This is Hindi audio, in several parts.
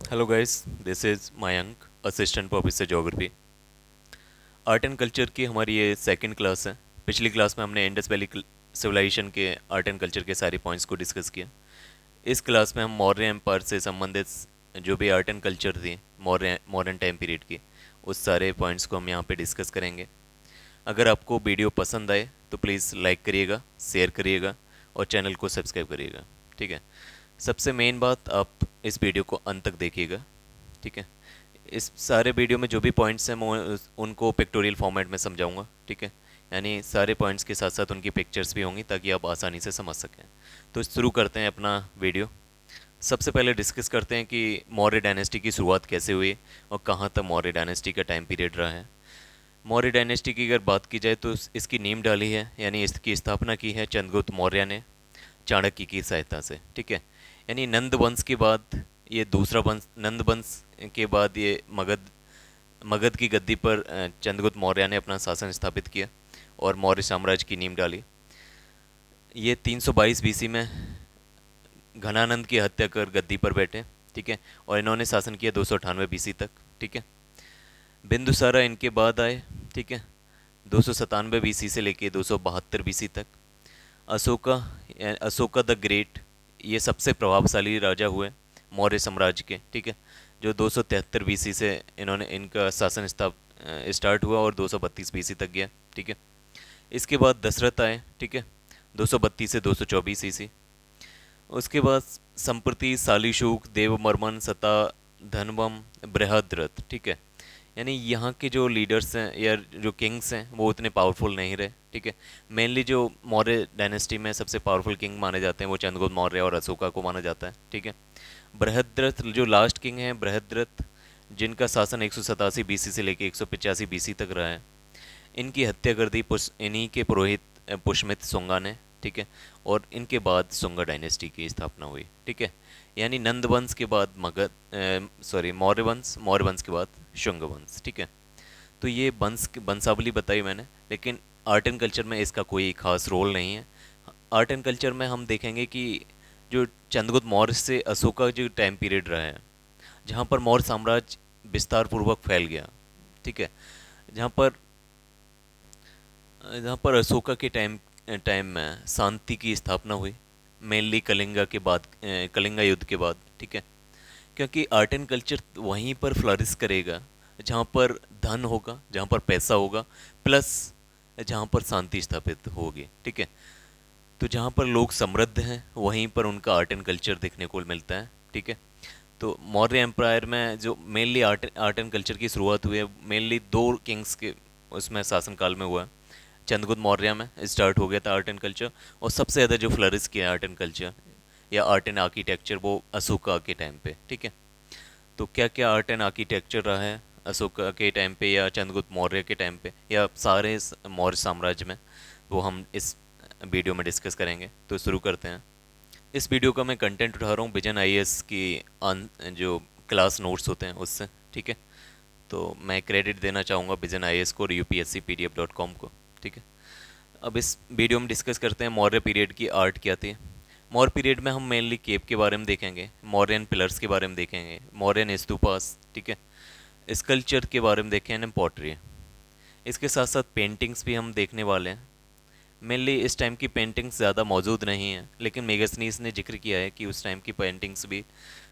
Hello guys, this is Mayank, assistant professor geography. Art and culture की हमारी ये सेकंड क्लास है। पिछली क्लास में हमने इंडस वैली सिविलाइजेशन के आर्ट एंड कल्चर के सारे पॉइंट्स को डिस्कस किया। इस क्लास में हम मौर्य एम्पायर से संबंधित जो भी आर्ट एंड कल्चर थी मॉडर्न टाइम पीरियड की, उस सारे पॉइंट्स को हम यहाँ पे डिस्कस करेंगे। अगर आपको वीडियो पसंद आए तो प्लीज़ लाइक करिएगा, शेयर करिएगा और चैनल को सब्सक्राइब करिएगा। ठीक है। सबसे मेन बात, आप इस वीडियो को अंत तक देखिएगा। ठीक है। इस सारे वीडियो में जो भी पॉइंट्स हैं मैं उनको पिक्टोरियल फॉर्मेट में समझाऊंगा। ठीक है। यानी सारे पॉइंट्स के साथ साथ उनकी पिक्चर्स भी होंगी ताकि आप आसानी से समझ सकें। तो शुरू करते हैं अपना वीडियो। सबसे पहले डिस्कस करते हैं कि मौर्य डायनेस्टी की शुरुआत कैसे हुई और कहाँ तक मौर्य डायनेस्टी का टाइम पीरियड रहा है। मौर्य डायनेस्टी की अगर बात की जाए तो इसकी नींव डाली है, यानी इसकी स्थापना की है चंद्रगुप्त मौर्य ने चाणक्य की सहायता से। ठीक है। यानी नंद वंश के बाद ये दूसरा वंश, नंद वंश के बाद ये मगध मगध की गद्दी पर चंद्रगुप्त मौर्य ने अपना शासन स्थापित किया और मौर्य साम्राज्य की नींव डाली। ये 322 बीसी में घनानंद की हत्या कर गद्दी पर बैठे। ठीक है। और इन्होंने शासन किया 298 बीसी तक। ठीक है। बिंदुसारा इनके बाद आए। ठीक है। 297 बीसी से लेके 272 बीसी तक। अशोका, अशोका द ग्रेट, ये सबसे प्रभावशाली राजा हुए मौर्य साम्राज्य के। ठीक है। जो 273 बीसी से इन्होंने इनका शासन स्टार्ट हुआ और 232 बीसी तक गया। ठीक है। इसके बाद दशरथ आए। ठीक है। 232 से 224 ईसी। उसके बाद संप्रति शालीशुक, देवमर्मन, सता, धनवम, बृहद्रथ। ठीक है। यानी यहाँ के जो लीडर्स हैं या जो किंग्स हैं वो उतने पावरफुल नहीं रहे। ठीक है। मेनली जो मौर्य डायनेस्टी में सबसे पावरफुल किंग माने जाते हैं वो चंद्रगुप्त मौर्य और अशोका को माना जाता है। ठीक है। बृहद्रथ जो लास्ट किंग हैं, बृहद्रथ, जिनका शासन 187 बीसी से लेकर 185 बीसी तक रहा है, इनकी हत्या कर दी इन्हीं के पुरोहित पुष्यमित्र शुंगा ने। ठीक है। और इनके बाद शुंगा डायनेस्टी की स्थापना हुई। ठीक है। यानी नंद वंश के बाद मौर्य वंश के बाद शुंग वंश। ठीक है। तो ये वंशावली बताई मैंने, लेकिन आर्ट एंड कल्चर में इसका कोई खास रोल नहीं है। आर्ट एंड कल्चर में हम देखेंगे कि जो चंद्रगुप्त मौर्य से अशोक का जो टाइम पीरियड रहा है, जहाँ पर मौर्य साम्राज्य विस्तार पूर्वक फैल गया। ठीक है। जहाँ पर जहाँ पर अशोका के टाइम टाइम में शांति की स्थापना हुई, मेनली कलिंगा युद्ध के बाद। ठीक है। क्योंकि आर्ट एंड कल्चर वहीं पर फ्लरिश करेगा जहाँ पर धन होगा, जहाँ पर पैसा होगा, प्लस जहाँ पर शांति स्थापित होगी। ठीक है। तो जहाँ पर लोग समृद्ध हैं वहीं पर उनका आर्ट एंड कल्चर देखने को मिलता है। ठीक है। तो मौर्य एम्पायर में जो मेनली आर्ट एंड कल्चर की शुरुआत हुई है, मेनली दो किंग्स के उसमें शासनकाल में हुआ है। चंद्रगुप्त मौर्य में स्टार्ट हो गया था आर्ट एंड कल्चर, और सबसे ज़्यादा जो फ्लरिश किया आर्ट एंड कल्चर या आर्ट एंड आर्किटेक्चर वो अशोका के टाइम पे। ठीक है। तो क्या क्या आर्ट एंड आर्किटेक्चर रहा है अशोका के टाइम पे या चंद्रगुप्त मौर्य के टाइम पे या सारे मौर्य साम्राज्य में, वो हम इस वीडियो में डिस्कस करेंगे। तो शुरू करते हैं। इस वीडियो का मैं कंटेंट उठा रहा हूँ विजन आईएएस की जो क्लास नोट्स होते हैं उससे। ठीक है। तो मैं क्रेडिट देना चाहूँगा विजन आईएएस को और upscpdf.com को। ठीक है। अब इस वीडियो में डिस्कस करते हैं मौर्य पीरियड की आर्ट क्या थी। मौर्य पीरियड में हम मेनली केव के बारे में देखेंगे, मौर्यन पिलर्स के बारे में देखेंगे, मौर्यन स्तूपास। ठीक है। स्कल्पचर के बारे में देखेंगे, पॉटरी। इसके साथ साथ पेंटिंग्स भी हम देखने वाले हैं। मेनली इस टाइम की पेंटिंग्स ज़्यादा मौजूद नहीं हैं, लेकिन मेगासनीस ने जिक्र किया है कि उस टाइम की पेंटिंग्स भी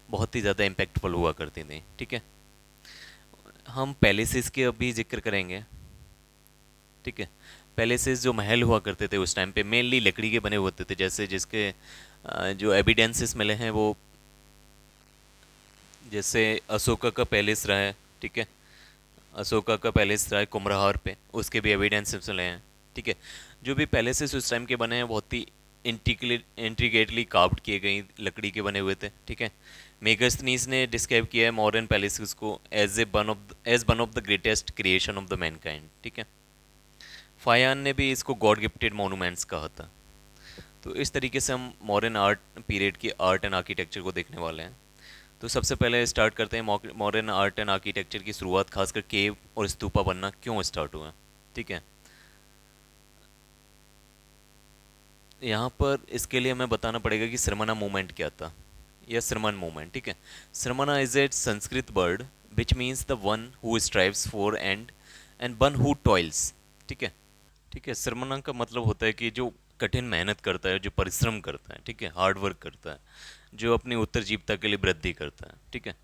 बहुत ही ज़्यादा इम्पैक्टफुल हुआ करती थी। ठीक है। हम पैलेसेस के अभी जिक्र करेंगे। ठीक है। पैलेसेस जो महल हुआ करते थे उस टाइम पे मेनली लकड़ी के बने हुए होते थे, जैसे जिसके जो एविडेंसेस मिले हैं वो, जैसे अशोका का पैलेस रहा है। ठीक है। अशोका का पैलेस रहा है कुम्भलहार पे, उसके भी एविडेंसेस मिले हैं। ठीक है। जो भी पैलेसेस उस टाइम के बने हैं बहुत ही इंट्रिकेटली कार्व्ड किए गई लकड़ी के बने हुए थे। ठीक है। मेगास्थनीज ने डिस्क्राइब किया है मॉडर्न पैलेसेस को as one of the greatest creation of the mankind. ठीक है। फायान ने भी इसको गॉड गिफ्टेड मॉन्यूमेंट्स कहा था। तो इस तरीके से हम मॉडर्न आर्ट पीरियड की आर्ट एंड आर्किटेक्चर को देखने वाले हैं। तो सबसे पहले स्टार्ट करते हैं मॉडर्न आर्ट एंड आर्किटेक्चर की शुरुआत खासकर केव और स्तूपा बनना क्यों स्टार्ट हुआ। ठीक है। यहाँ पर इसके लिए हमें बताना पड़ेगा कि सरमना मूवमेंट क्या था। या श्रमण मूवमेंट, ठीक है। Shramana is a Sanskrit word which means the one who strives for and one who toils, ठीक है। ठीक है, श्रमणा का मतलब होता है कि जो कठिन मेहनत करता है, जो परिश्रम करता है, ठीक है, हार्ड वर्क करता है, जो अपनी उत्तरजीविता के लिए वृद्धि करता है, ठीक है।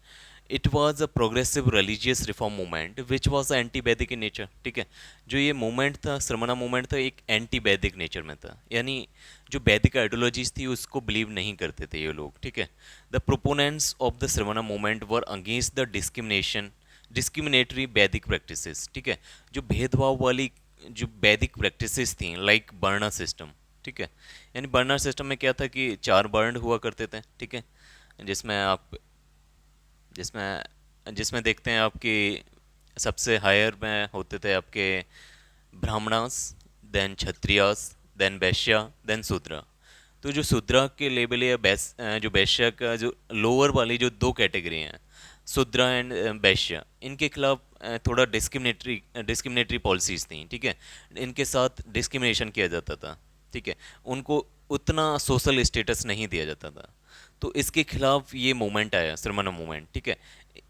It was a progressive religious reform movement which was anti वैदिक इन नेचर, ठीक है। जो ये मूवमेंट था, श्रमणा मूवमेंट था, एक एंटी वैदिक नेचर में था, यानी जो वैदिक आइडियोलॉजीज थी उसको बिलीव नहीं करते थे ये लोग, ठीक है। The proponents of the Shramana movement were against the discriminatory Vedic practices, ठीक है। जो भेदभाव वाली जो वैदिक प्रैक्टिसेस थी, लाइक वर्णा सिस्टम, ठीक है। यानी वर्णा सिस्टम में क्या था कि 4 वर्ण हुआ करते थे, ठीक है। जिसमें आप जिसमें जिसमें देखते हैं आपकी सबसे हायर में होते थे आपके ब्राह्मणास, देन क्षत्रियास, देन वैश्या, देन शूद्रा। तो जो शूद्रा के लेवल या जो वैश्य का जो लोअर वाली जो 2 कैटेगरी हैं, शूद्रा एंड वैश्य, इनके खिलाफ थोड़ा डिस्क्रिमिनेटरी पॉलिसीज थी, ठीक है। इनके साथ डिस्क्रिमिनेशन किया जाता था, ठीक है। उनको उतना सोशल स्टेटस नहीं दिया जाता था। तो इसके खिलाफ ये मूवमेंट आया, श्रमण मूवमेंट, ठीक है।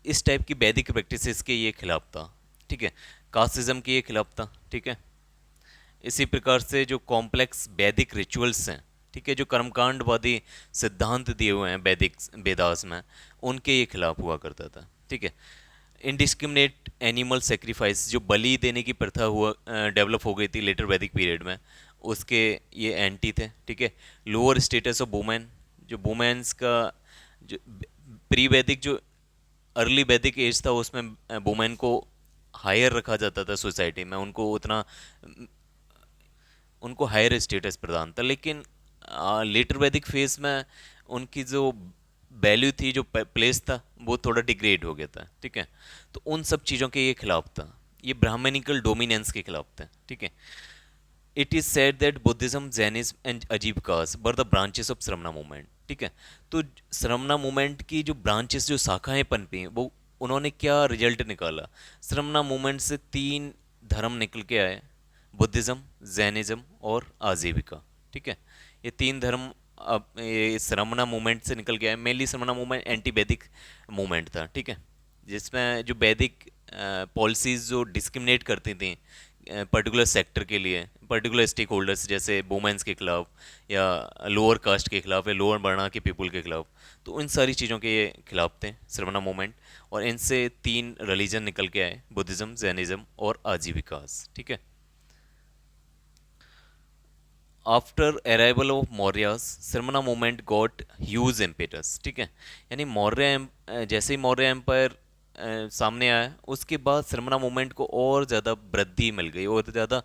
इस टाइप की वैदिक प्रैक्टिसेस के ये खिलाफ था, ठीक है। कास्टिज्म के ये खिलाफ था, ठीक है। इसी प्रकार से जो कॉम्प्लेक्स वैदिक रिचुअल्स हैं, ठीक है, जो कर्मकांडवादी सिद्धांत दिए हुए हैं वैदिक वेदास में, उनके ये खिलाफ हुआ करता था, ठीक है। इनडिस्क्रिमिनेट एनिमल सेक्रीफाइस, जो बलि देने की प्रथा हुआ डेवलप हो गई थी लेटर वैदिक पीरियड में, उसके ये एंटी थे, ठीक है। लोअर स्टेटस ऑफ वुमेन, जो वुमेन्स का जो प्री वैदिक जो अर्ली वैदिक एज था उसमें वुमेन को हायर रखा जाता था सोसाइटी में, उनको हायर स्टेटस प्रदान था। लेकिन लेटर वैदिक फेज में उनकी जो वैल्यू थी, जो प्लेस था, वो थोड़ा डिग्रेड हो गया था, ठीक है। तो उन सब चीज़ों के ये खिलाफ था, ये ब्राह्मणिकल डोमिनेंस के खिलाफ था, ठीक है। It is said that Buddhism, Jainism and Ajivikas were the branches of Shramana movement, ठीक है। तो श्रमणा मूवमेंट की जो ब्रांचेस, जो शाखाएं पनपी, वो उन्होंने क्या रिजल्ट निकाला। श्रमणा मूवमेंट से 3 धर्म निकल के आए, बुद्धिज्म, जैनिज्म और आजीविका, ठीक है। ये 3 धर्म अब ये श्रमणा मूवमेंट से निकल के आए। मेनली श्रमणा मूवमेंट एंटी वैदिक मूवमेंट था, ठीक है, जिसमें जो वैदिक पॉलिसीज जो डिस्क्रिमिनेट करती थी पर्टिकुलर सेक्टर के लिए, पर्टिकुलर स्टेक होल्डर्स, जैसे वुमेन्स के खिलाफ या लोअर कास्ट के खिलाफ या लोअर वर्णा के पीपल के खिलाफ, तो इन सारी चीज़ों के ये खिलाफ थे श्रमणा मूवमेंट। और इनसे 3 रिलीजन निकल के आए, बुद्धिज्म, जैनिज्म और आजीविकास, ठीक है। After arrival of Mauryas, Shramana movement got huge impetus, ठीक है। यानी जैसे ही मौर्य एम्पायर सामने आया, उसके बाद श्रमणा मूवमेंट को और ज़्यादा वृद्धि मिल गई, और ज़्यादा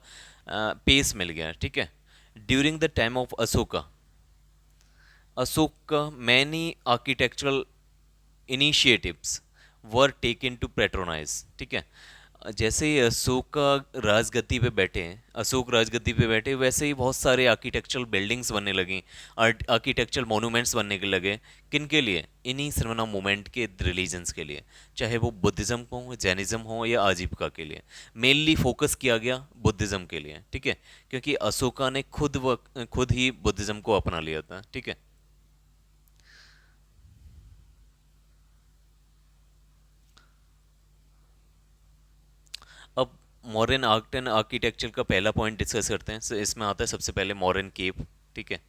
पेस मिल गया, ठीक है। During the time of Ashoka many architectural initiatives were taken to patronize, ठीक है। जैसे ही अशोक राजगद्दी पे बैठे, वैसे ही बहुत सारे आर्किटेक्चरल बिल्डिंग्स बनने लगी, आर्किटेक्चरल मॉन्यूमेंट्स बनने के लगे। किन के लिए? इन्हीं श्रमणा मूवमेंट के रिलीजन्स के लिए, चाहे वो बुद्धिज़्म हो, जैनिज्म हो या आजीविका के लिए। मेनली फोकस किया गया बुद्धिज़्म के लिए, ठीक है, क्योंकि अशोका ने खुद ही बुद्धिज़्म को अपना लिया था, ठीक है। अब मॉडर्न आर्ट एंड आर्किटेक्चर का पहला पॉइंट डिस्कस करते हैं। इसमें आता है सबसे पहले मॉडर्न केव, ठीक है।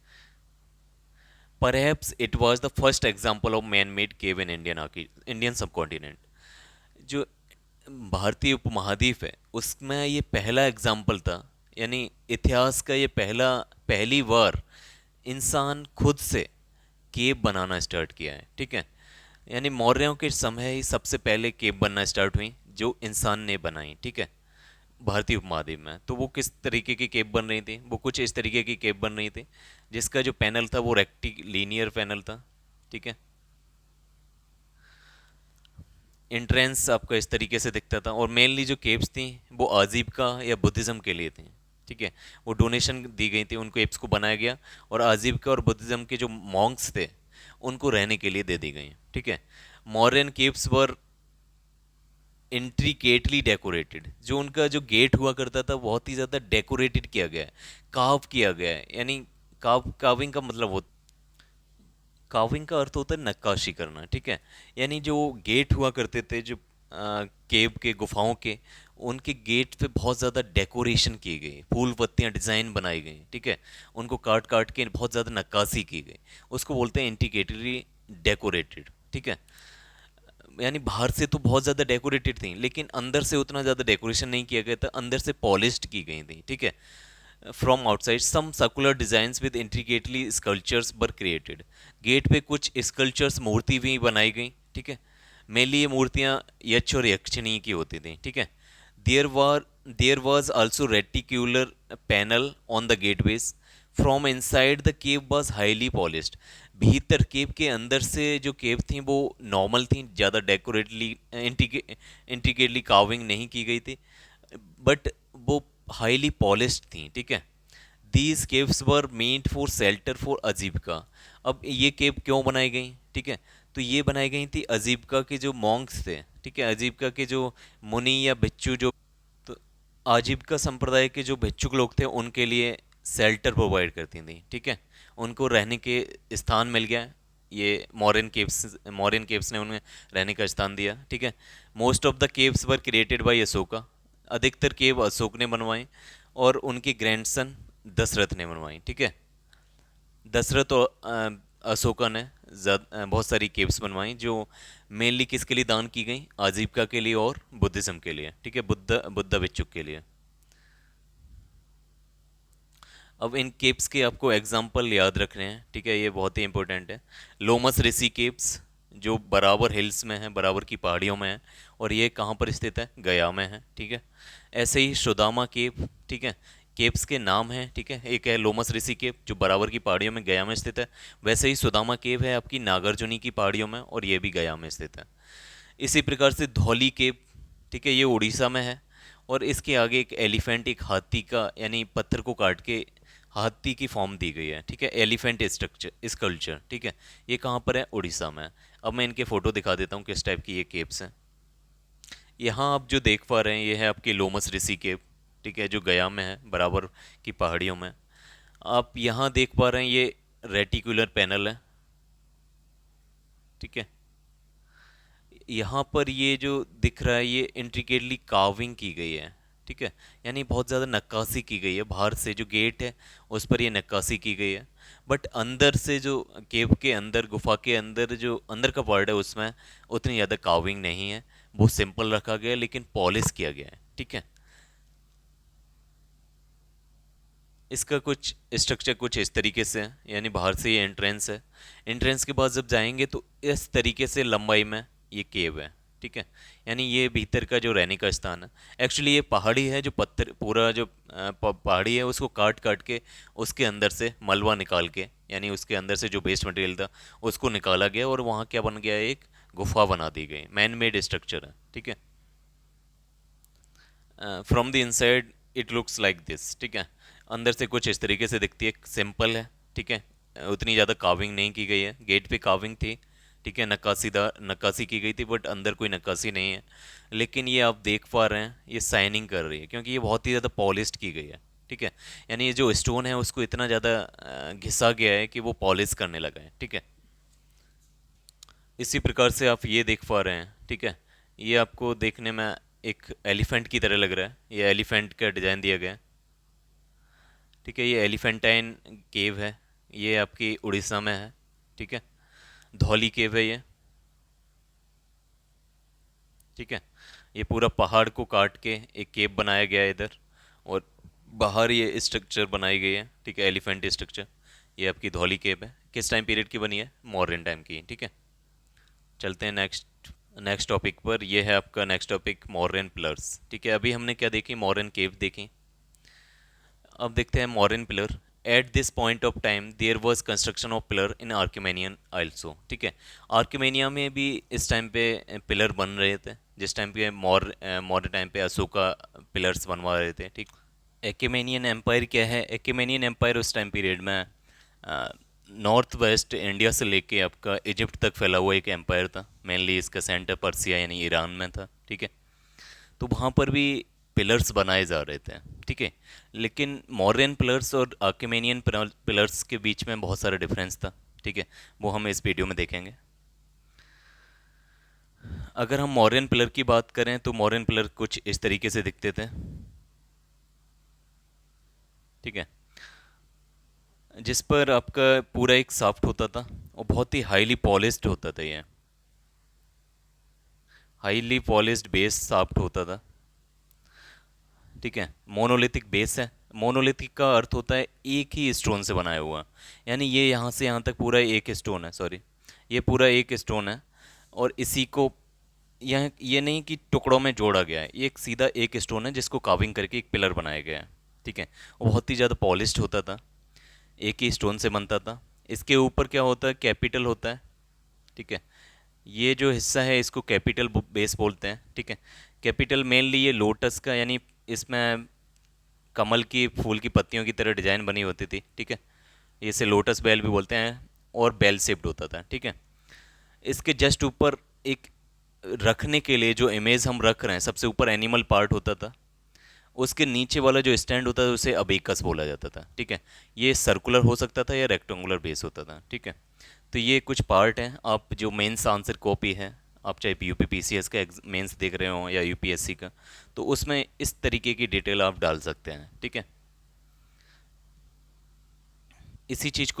Perhaps it was the first example of man made cave in Indian subcontinent. जो भारतीय उपमहाद्वीप है उसमें ये पहला एग्जाम्पल था, यानी इतिहास का ये पहली बार इंसान खुद से केव बनाना स्टार्ट किया है, ठीक है। यानी मौर्यों के समय ही सबसे पहले केव बनना स्टार्ट हुई, जो इंसान ने बनाई, ठीक है, भारतीय उपमहाद्वीप में। तो वो किस तरीके की केव बन रही थी? वो कुछ इस तरीके की केव बन रही थी, जिसका जो पैनल था वो लीनियर पैनल था, ठीक है। एंट्रेंस आपका इस तरीके से दिखता था, और मेनली जो केव्स थी वो आजीविका या बुद्धिज़्म के लिए थी, ठीक है। वो डोनेशन दी गई थी, उन केव्स को बनाया गया, और आजीविका और बुद्धिज़्म के जो मॉन्क्स थे उनको रहने के लिए दे दी गई, ठीक है। मॉरियन केव्स वर इंट्रिकेटली डेकोरेटेड। जो उनका जो गेट हुआ करता था बहुत ही ज़्यादा डेकोरेटेड किया गया है, काव किया गया है। यानी काविंग का मतलब काविंग का अर्थ होता है नक्काशी करना, ठीक है। यानी जो गेट हुआ करते थे, जो केव के, गुफाओं के, उनके गेट पे बहुत ज़्यादा डेकोरेशन की गई, फूल पत्तियाँ डिज़ाइन बनाई गई, ठीक है। उनको काट काट के बहुत ज़्यादा नक्काशी की गई, उसको बोलते हैं इंटीग्रेटेडली डेकोरेटेड, ठीक है। यानी बाहर से तो बहुत ज़्यादा डेकोरेटेड थी, लेकिन अंदर से उतना ज़्यादा डेकोरेशन नहीं किया गया था, अंदर से पॉलिश्ड की गई थी, ठीक है। From outside some circular designs with intricately sculptures were created. Gate पे कुछ स्कल्पचर्स, मूर्ति भी बनाई गई, ठीक है। मेनली ये मूर्तियाँ यक्ष और यक्षिणी की होती थी, ठीक है। There were there was also reticular panel on the gateways. From inside the cave was highly polished. भीतर केव के अंदर से जो केव थी वो नॉर्मल थी, ज़्यादा डेकोरेटली इंट्रिकेटली कार्विंग नहीं की गई थी, बट वो हाईली पॉलिश्ड थी, ठीक है। These caves were meant for shelter for Ajivika. अब ये केव क्यों बनाई गई, ठीक है। तो ये बनाई गई थी अजीबिका के जो मॉन्क्स थे, ठीक है, अजीबिका के जो मुनि या भिक्षु, जो तो आजीविका संप्रदाय के जो भिक्षुक लोग थे उनके लिए शेल्टर प्रोवाइड करती थी, ठीक है। उनको रहने के स्थान मिल गया, ये मॉरियन केव्स ने उन्हें रहने का स्थान दिया, ठीक है। Most of the caves were created by Ashoka. अधिकतर केव अशोक ने बनवाए और उनके ग्रैंडसन दशरथ ने बनवाई, ठीक है। दशरथ और अशोका ने बहुत सारी केव्स बनवाई, जो मेनली किसके लिए दान की गई, आजीविका के लिए और बुद्धिज्म के लिए, ठीक है, बुद्ध भिक्षुक के लिए। अब इन केव्स के आपको एग्जाम्पल याद रखने हैं, ठीक है, ये बहुत ही इंपॉर्टेंट है। लोमस ऋषि केव्स, जो बराबर हिल्स में है, बराबर की पहाड़ियों में है, और ये कहाँ पर स्थित है, गया में है, ठीक है। ऐसे ही सुदामा केव, ठीक है, केव्स के नाम हैं, ठीक है। एक है लोमस ऋषि केव जो बराबर की पहाड़ियों में गया में स्थित है, वैसे ही सुदामा केव है आपकी नागार्जुनी की पहाड़ियों में, और ये भी गया में स्थित है। इसी प्रकार से धौली केव, ठीक है, ये उड़ीसा में है, और इसके आगे एक एलिफेंट, एक हाथी का, यानी पत्थर को काट के हाथी की फॉर्म दी गई है, ठीक है, एलिफेंट स्ट्रक्चर स्कल्पचर, ठीक है। ये कहाँ पर है, उड़ीसा में। अब मैं इनके फोटो दिखा देता हूँ किस टाइप की ये केव्स हैं। यहाँ आप जो देख पा रहे हैं ये है आपकी लोमस ऋषि केव, ठीक है, जो गया में है, बराबर की पहाड़ियों में। आप यहाँ देख पा रहे हैं ये रेटिकुलर पैनल है, ठीक है। यहाँ पर ये जो दिख रहा है ये इंट्रिकेटली कार्विंग की गई है, ठीक है। यानी बहुत ज़्यादा नक्काशी की गई है, बाहर से जो गेट है उस पर ये नक्काशी की गई है, बट अंदर से जो केव के अंदर, गुफा के अंदर जो अंदर का पार्ट है उसमें उतनी ज़्यादा कार्विंग नहीं है, वो सिंपल रखा गया है, लेकिन पॉलिश किया गया है, ठीक है। इसका कुछ स्ट्रक्चर कुछ इस तरीके से है, यानी बाहर से ये एंट्रेंस है, एंट्रेंस के बाद जब जाएंगे तो इस तरीके से लंबाई में ये केव है, ठीक है। यानी ये भीतर का जो रहने का स्थान है, एक्चुअली ये पहाड़ी है, जो पत्थर पूरा जो पहाड़ी है उसको काट काट के उसके अंदर से मलबा निकाल के, यानी उसके अंदर से जो वेस्ट मटेरियल था उसको निकाला गया, और वहाँ क्या बन गया, एक गुफा बना दी गई, मैन मेड स्ट्रक्चर है, ठीक है। From the inside it looks like this, ठीक है। अंदर से कुछ इस तरीके से दिखती है, सिंपल है, ठीक है। उतनी ज़्यादा काविंग नहीं की गई है, गेट पे काविंग थी, ठीक है, नक्काशी की गई थी, बट अंदर कोई नक्काशी नहीं है। लेकिन ये आप देख पा रहे हैं ये शाइनिंग कर रही है, क्योंकि ये बहुत ही ज़्यादा पॉलिश्ड की गई है, ठीक है। यानी ये जो स्टोन है उसको इतना ज़्यादा घिसा गया है कि वो पॉलिश करने लगा है, ठीक है। इसी प्रकार से आप ये देख पा रहे हैं, ठीक है। ये आपको देखने में एक एलिफेंट की तरह लग रहा है, ये एलिफेंट का डिज़ाइन दिया गया है, ठीक है। ये एलिफेंटाइन केव है, ये आपकी उड़ीसा में है, ठीक है। धौली केव है ये, ठीक है। ये पूरा पहाड़ को काट के एक केव बनाया गया है इधर, और बाहर ये स्ट्रक्चर बनाई गई है, ठीक है, एलिफेंट स्ट्रक्चर। ये आपकी धौली केव है, किस टाइम पीरियड की बनी है, मॉडर्न टाइम की, ठीक है। चलते हैं नेक्स्ट नेक्स्ट टॉपिक पर। ये है आपका नेक्स्ट टॉपिक, मॉडर्न पिलर्स, ठीक है। अभी हमने क्या देखी, मॉडर्न केव देखी, अब देखते हैं modern pillar. At this point of time there was construction of pillar in आर्किमेनियन आल्सो, ठीक है। आर्किमेनिया में भी इस टाइम पे पिलर बन रहे थे, जिस टाइम पे मॉडर्न टाइम पे अशोका पिलर्स बनवा रहे थे, ठीक। एक्मेनियन एम्पायर क्या है, एक्मेनियन एम्पायर उस टाइम पीरियड में नॉर्थ वेस्ट इंडिया से लेके आपका इजिप्ट तक फैला हुआ एक एम्पायर था। मेनली इसका सेंटर पर्सिया यानी ईरान में था, ठीक है। तो वहाँ पर भी पिलर्स बनाए जा रहे थे, ठीक है। लेकिन मॉडर्न पिलर्स और आर्किमेनियन पिलर्स के बीच में बहुत सारा डिफरेंस था, ठीक है, वो हम इस वीडियो में देखेंगे। अगर हम मौर्यन पिलर की बात करें तो मौर्यन पिलर कुछ इस तरीके से दिखते थे। ठीक है, जिस पर आपका पूरा एक साफ्ट होता था और बहुत ही हाईली पॉलिश्ड होता था। ये हाईली पॉलिश्ड बेस साफ्ट होता था। ठीक है, मोनोलिथिक बेस है। मोनोलिथिक का अर्थ होता है एक ही स्टोन से बनाया हुआ, यानी ये यहाँ से यहाँ तक पूरा एक स्टोन है, सॉरी, ये पूरा एक स्टोन है। और इसी को यह ये नहीं कि टुकड़ों में जोड़ा गया है, ये एक सीधा एक स्टोन है जिसको काविंग करके एक पिलर बनाया गया है। ठीक है, वो बहुत ही ज़्यादा पॉलिश्ड होता था, एक ही स्टोन से बनता था। इसके ऊपर क्या होता है, कैपिटल होता है। ठीक है, ये जो हिस्सा है इसको कैपिटल बेस बोलते हैं। ठीक है, कैपिटल मेनली ये लोटस का, यानी इसमें कमल की फूल की पत्तियों की तरह डिजाइन बनी होती थी। ठीक है, इसे लोटस बेल भी बोलते हैं, और बेल शेप्ड होता था। ठीक है, इसके जस्ट ऊपर एक रखने के लिए जो इमेज हम रख रहे हैं, सबसे ऊपर एनिमल पार्ट होता था। उसके नीचे वाला जो स्टैंड होता था उसे अबेकस बोला जाता था। ठीक है, ये सर्कुलर हो सकता था या रेक्टेंगुलर बेस होता था। ठीक है, तो ये कुछ पार्ट हैं। आप जो मेंस आंसर कॉपी है, आप चाहे यूपीपीसीएस का मेंस देख रहे हो या यूपीएससी का, तो उसमें इस तरीके की डिटेल आप डाल सकते हैं। ठीक है, इसी चीज़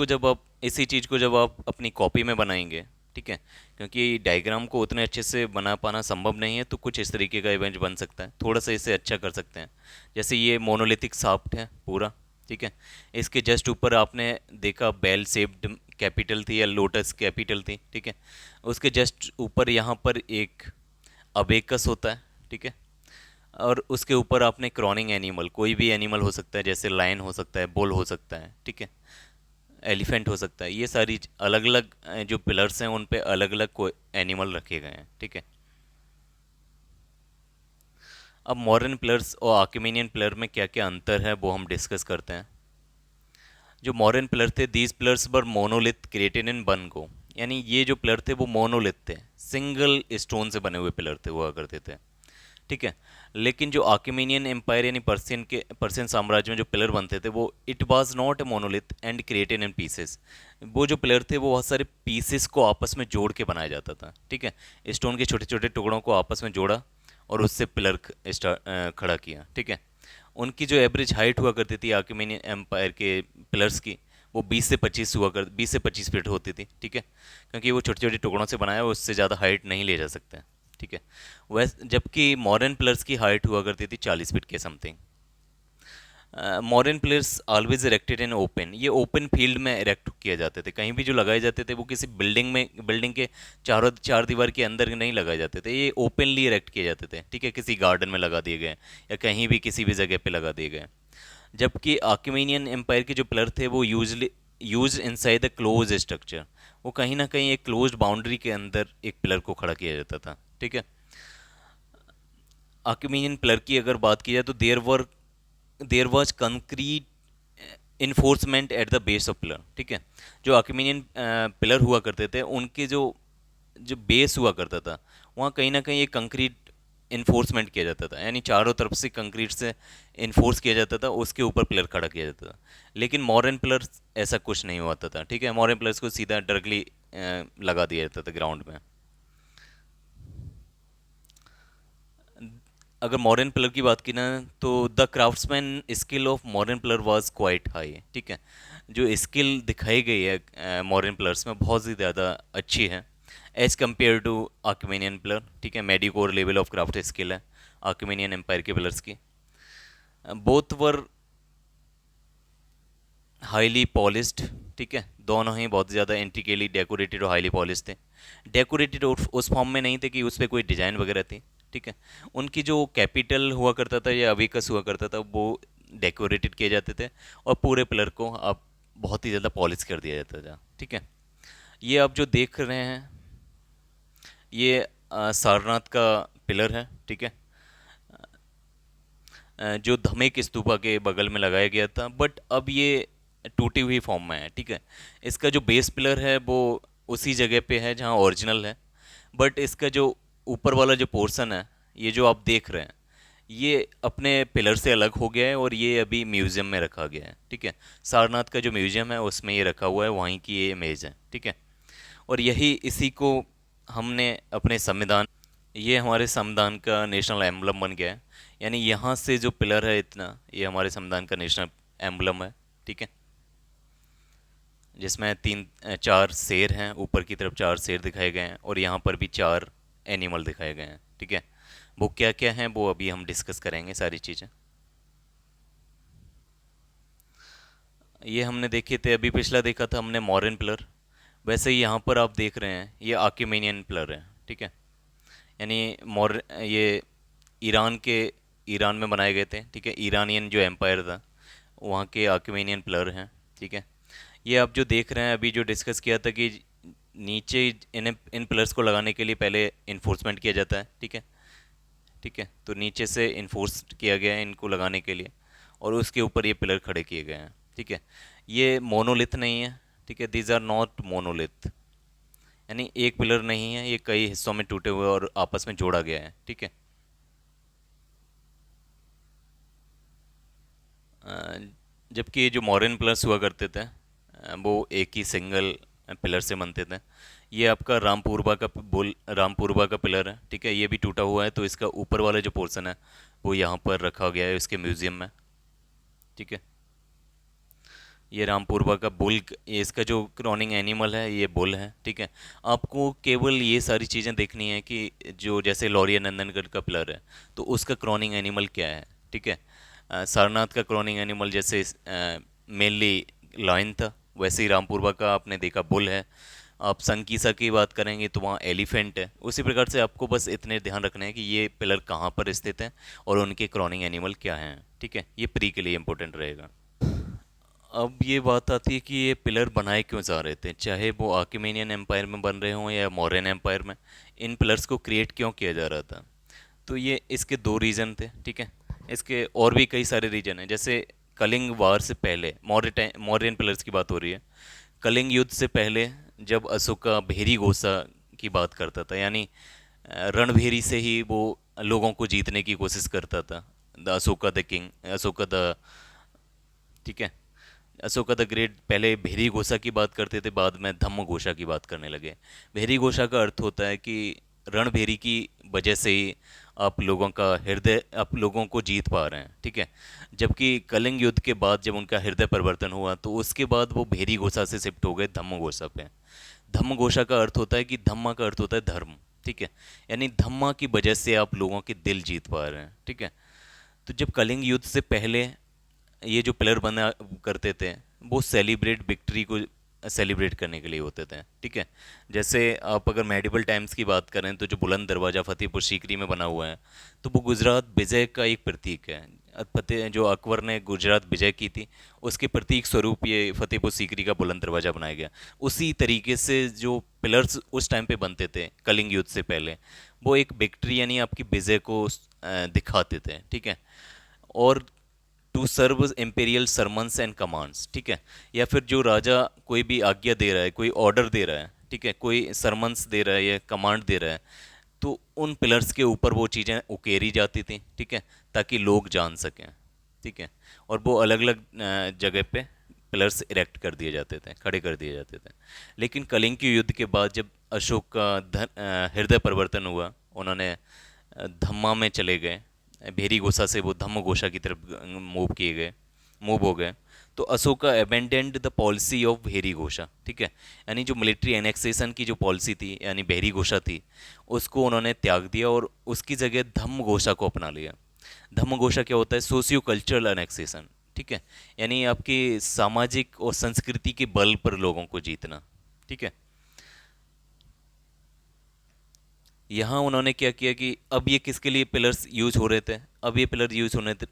को जब आप अपनी कॉपी में बनाएंगे, ठीक है, क्योंकि डायग्राम को उतने अच्छे से बना पाना संभव नहीं है, तो कुछ इस तरीके का इमेज बन सकता है। थोड़ा सा इसे अच्छा कर सकते हैं। जैसे ये मोनोलिथिक शाफ्ट है पूरा। ठीक है, इसके जस्ट ऊपर आपने देखा बेल शेप्ड कैपिटल थी या लोटस कैपिटल थी। ठीक है, उसके जस्ट ऊपर यहाँ पर एक अबेकस होता है। ठीक है, और उसके ऊपर आपने क्रॉनिंग एनिमल, कोई भी एनिमल हो सकता है, जैसे लायन हो सकता है, बुल हो सकता है। ठीक है, एलिफेंट हो सकता है। ये सारी अलग अलग जो पिलर्स हैं उन पे अलग अलग कोई एनिमल रखे गए हैं। ठीक है, अब मॉडर्न पिलर्स और आर्किमेनियन पिलर में क्या क्या अंतर है वो हम डिस्कस करते हैं। जो मॉडर्न पिलर थे, these pillars were monolith created in one go, यानी ये जो पिलर थे वो मोनोलिथ थे, सिंगल स्टोन से बने हुए पिलर थे, हुआ करते थे। ठीक है, लेकिन जो आर्किमेनियन एम्पायर यानी पर्शियन साम्राज्य में जो पिलर बनते थे, वो it was not a monolith and created in pieces. वो जो पिलर थे वो बहुत सारे पीसेस को आपस में जोड़ के बनाया जाता था। ठीक है, स्टोन के छोटे छोटे टुकड़ों को आपस में जोड़ा और उससे पिलर खड़ा किया। ठीक है, उनकी जो एवरेज हाइट हुआ करती थी आर्किमेनियन एम्पायर के पिलर्स की, वो 20 से 25 फीट होती थी। ठीक है, क्योंकि वो छोटे छोटे टुकड़ों से बनाया, उससे ज़्यादा हाइट नहीं ले जा सकते। ठीक है, वैसे जबकि मॉडर्न प्लेयर्स की हाइट हुआ करती थी 40 फीट के something. Modern players always erected in open, ये ओपन फील्ड में इरेक्ट किए जाते थे। कहीं भी जो लगाए जाते थे वो किसी बिल्डिंग के चार दीवार के अंदर नहीं लगाए जाते थे, ये ओपनली इरेक्ट किए जाते थे। ठीक है, किसी गार्डन में लगा दिए गए या कहीं भी किसी भी जगह पे लगा दिए गए। जबकि आर्किमेनियन एम्पायर के जो पिलर थे वो use inside the close structure, वो कहीं ना कहीं एक क्लोज्ड बाउंड्री के अंदर एक पिलर को खड़ा किया जाता था। ठीक है, आर्किमेनियन पिलर की अगर बात की जाए तो there was concrete enforcement at the base of pillar. ठीक है, जो आर्किमेनियन पिलर हुआ करते थे उनके जो जो बेस हुआ करता था, वहाँ कहीं ना कहीं एक कंक्रीट इन्फोर्समेंट किया जाता था, यानी चारों तरफ से कंक्रीट से इन्फोर्स किया जाता था, उसके ऊपर पिलर खड़ा किया जाता था। लेकिन मॉडर्न पिलर ऐसा कुछ नहीं होता था। ठीक है, मॉडर्न पिलर्स को सीधा डायरेक्टली लगा दिया जाता था ग्राउंड में। अगर मॉडर्न पिलर की बात की ना, तो the craftsman skill of modern pillar was quite high. ठीक है, जो स्किल दिखाई गई है मॉडर्न पिलर्स में बहुत ही ज़्यादा अच्छी है एज कम्पेयर टू आर्किमेनियन पिलर। ठीक है, Medicore level of craft skill है आर्किमेनियन एम्पायर के पिलर्स की। Both were highly polished. ठीक है, दोनों ही बहुत ज़्यादा इंट्रिकेटली डेकोरेटेड और हाईली पॉलिश थे। डेकोरेटेड उस फॉर्म में नहीं थे कि उस पर कोई डिजाइन वगैरह थी। ठीक है, उनकी जो कैपिटल हुआ करता था या अविकस हुआ करता था वो डेकोरेटेड किए जाते थे, और पूरे पिलर को अब बहुत ही ज़्यादा पॉलिश कर दिया जाता था। ठीक है, ये आप जो देख रहे हैं ये सारनाथ का पिलर है। ठीक है, जो धमेक स्तूपा के बगल में लगाया गया था, बट अब ये टूटी हुई फॉर्म में है। ठीक है, इसका जो बेस पिलर है वो उसी जगह पे है जहाँ ओरिजिनल है, बट इसका जो ऊपर वाला जो पोर्शन है, ये जो आप देख रहे हैं, ये अपने पिलर से अलग हो गया है और ये अभी म्यूज़ियम में रखा गया है, ठीक है। सारनाथ का जो म्यूज़ियम है उसमें ये रखा हुआ है, वहीं की ये इमेज है, ठीक है। और यही इसी को हमने अपने संविधान, ये हमारे संविधान का नेशनल एम्बलम बन गया है। यानी यहाँ से जो पिलर है इतना, ये हमारे संविधान का नेशनल एम्बलम है, ठीक है। जिसमें चार शेर हैं, ऊपर की तरफ चार शेर दिखाए गए हैं और यहाँ पर भी चार एनिमल दिखाए गए हैं, ठीक है। वो क्या क्या हैं वो अभी हम डिस्कस करेंगे सारी चीज़ें। ये हमने देखे थे, अभी पिछला देखा था हमने मॉरन पिलर। वैसे ही यहाँ पर आप देख रहे हैं ये आर्किमेनियन पिलर है, ठीक है। यानी ये ईरान के ईरान में बनाए गए थे, ठीक है। ईरानियन जो एम्पायर था वहाँ के आर्किमेनियन पिलर हैं, ठीक है। ये आप जो देख रहे हैं अभी जो डिस्कस किया था कि नीचे इन पिलर्स को लगाने के लिए पहले इन्फोर्समेंट किया जाता है, ठीक है। ठीक है, तो नीचे से इन्फोर्स किया गया है इनको लगाने के लिए और उसके ऊपर ये पिलर खड़े किए गए हैं, ठीक है। ये मोनोलिथ नहीं है, ठीक है, दीज आर नॉट मोनोलिथ। यानी एक पिलर नहीं है, ये कई हिस्सों में टूटे हुए और आपस में जोड़ा गया है, ठीक है। अ, जबकि ये जो मॉडर्न पिलर्स हुआ करते थे वो एक ही सिंगल पिलर से बनते थे। ये आपका रामपुरबा का पिलर है, ठीक है। ये भी टूटा हुआ है, तो इसका ऊपर वाला जो पोर्शन है वो यहाँ पर रखा गया है इसके म्यूजियम में, ठीक है। ये रामपुरबा का ये इसका जो क्रॉनिंग एनिमल है ये बुल है, ठीक है। आपको केवल ये सारी चीज़ें देखनी है कि जो जैसे लॉरिया नंदनगढ़ का पिलर है तो उसका क्रॉनिंग एनिमल क्या है, ठीक है। सारनाथ का क्रॉनिंग एनिमल जैसे मेनली लायन था, वैसे ही रामपुरबा का आपने देखा बुल है। आप संकीसा की बात करेंगे तो वहाँ एलिफेंट है। उसी प्रकार से आपको बस इतने ध्यान रखना है कि ये पिलर कहाँ पर स्थित है और उनके क्रॉनिंग एनिमल क्या हैं, ठीक है। ये प्री के लिए इंपॉर्टेंट रहेगा। अब ये बात आती है कि ये पिलर बनाए क्यों जा रहे थे, चाहे वो आर्किमेनियन एम्पायर में बन रहे हों या मौर्यन एम्पायर में। इन पिलर्स को क्रिएट क्यों किया जा रहा था, तो ये इसके दो रीज़न थे, ठीक है। इसके और भी कई सारे रीजन हैं, जैसे कलिंग वार से पहले मौर्यन पिलर्स की बात हो रही है। कलिंग युद्ध से पहले जब अशोका भेरी गोसा की बात करता था, यानी रणभेरी से ही वो लोगों को जीतने की कोशिश करता था, the Ashoka the king, Ashoka the, ठीक है। अशोका द ग्रेट पहले भेरी घोषा की बात करते थे, बाद में धम्म घोषा की बात करने लगे। भेरी घोषा का अर्थ होता है कि रणभेरी की वजह से ही आप लोगों को जीत पा रहे हैं, ठीक है। जबकि कलिंग युद्ध के बाद जब उनका हृदय परिवर्तन हुआ तो उसके बाद वो भेरी घोषा से शिफ्ट हो गए धम्म घोषा पे। धम्म घोषा का अर्थ होता है कि धम्मा का अर्थ होता है धर्म, ठीक है। यानी धम्मा की वजह से आप लोगों के दिल जीत पा रहे हैं, ठीक है। तो जब कलिंग युद्ध से पहले ये जो पिलर बना करते थे वो सेलिब्रेट विक्ट्री को सेलिब्रेट करने के लिए होते थे, ठीक है। जैसे आप अगर मेडिवल टाइम्स की बात करें तो जो बुलंद दरवाज़ा फतेहपुर सीकरी में बना हुआ है तो वो गुजरात विजय का एक प्रतीक है। फतेह जो अकबर ने गुजरात विजय की थी उसके प्रतीक स्वरूप ये फतेहपुर सीकरी का बुलंद दरवाज़ा बनाया गया। उसी तरीके से जो पिलर्स उस टाइम पे बनते थे कलिंग युद्ध से पहले, वो एक विक्ट्री यानी आपकी विजय को दिखाते थे, ठीक है। और to serve imperial sermons and commands, ठीक है। या फिर जो राजा कोई भी आज्ञा दे रहा है, कोई ऑर्डर दे रहा है, ठीक है, कोई सरमन्स दे रहा है या कमांड दे रहा है, तो उन पिलर्स के ऊपर वो चीज़ें उकेरी जाती थी, ठीक है, ताकि लोग जान सकें, ठीक है। और वो अलग अलग जगह पे पिलर्स इरेक्ट कर दिए जाते थे, खड़े कर दिए जाते थे। लेकिन कलिंग के युद्ध के बाद जब अशोक का हृदय परिवर्तन हुआ, उन्होंने धम्मा में चले गए, भेरी गोसा से वो धम्म गोसा की तरफ मूव हो गए। तो Ashoka abandoned the policy of Bheri Ghosha, ठीक है। यानी जो मिलिट्री एनेक्सेशन की जो पॉलिसी थी यानी भेरी घोषा थी उसको उन्होंने त्याग दिया और उसकी जगह धम्म घोषा को अपना लिया। धम्म घोषा क्या होता है, सोशियो कल्चरल एनेक्सेशन, ठीक है। यानी आपकी सामाजिक और संस्कृति के बल पर लोगों को जीतना, ठीक है। यहाँ उन्होंने क्या किया कि अब ये किसके लिए पिलर्स यूज हो रहे थे, अब ये पिलर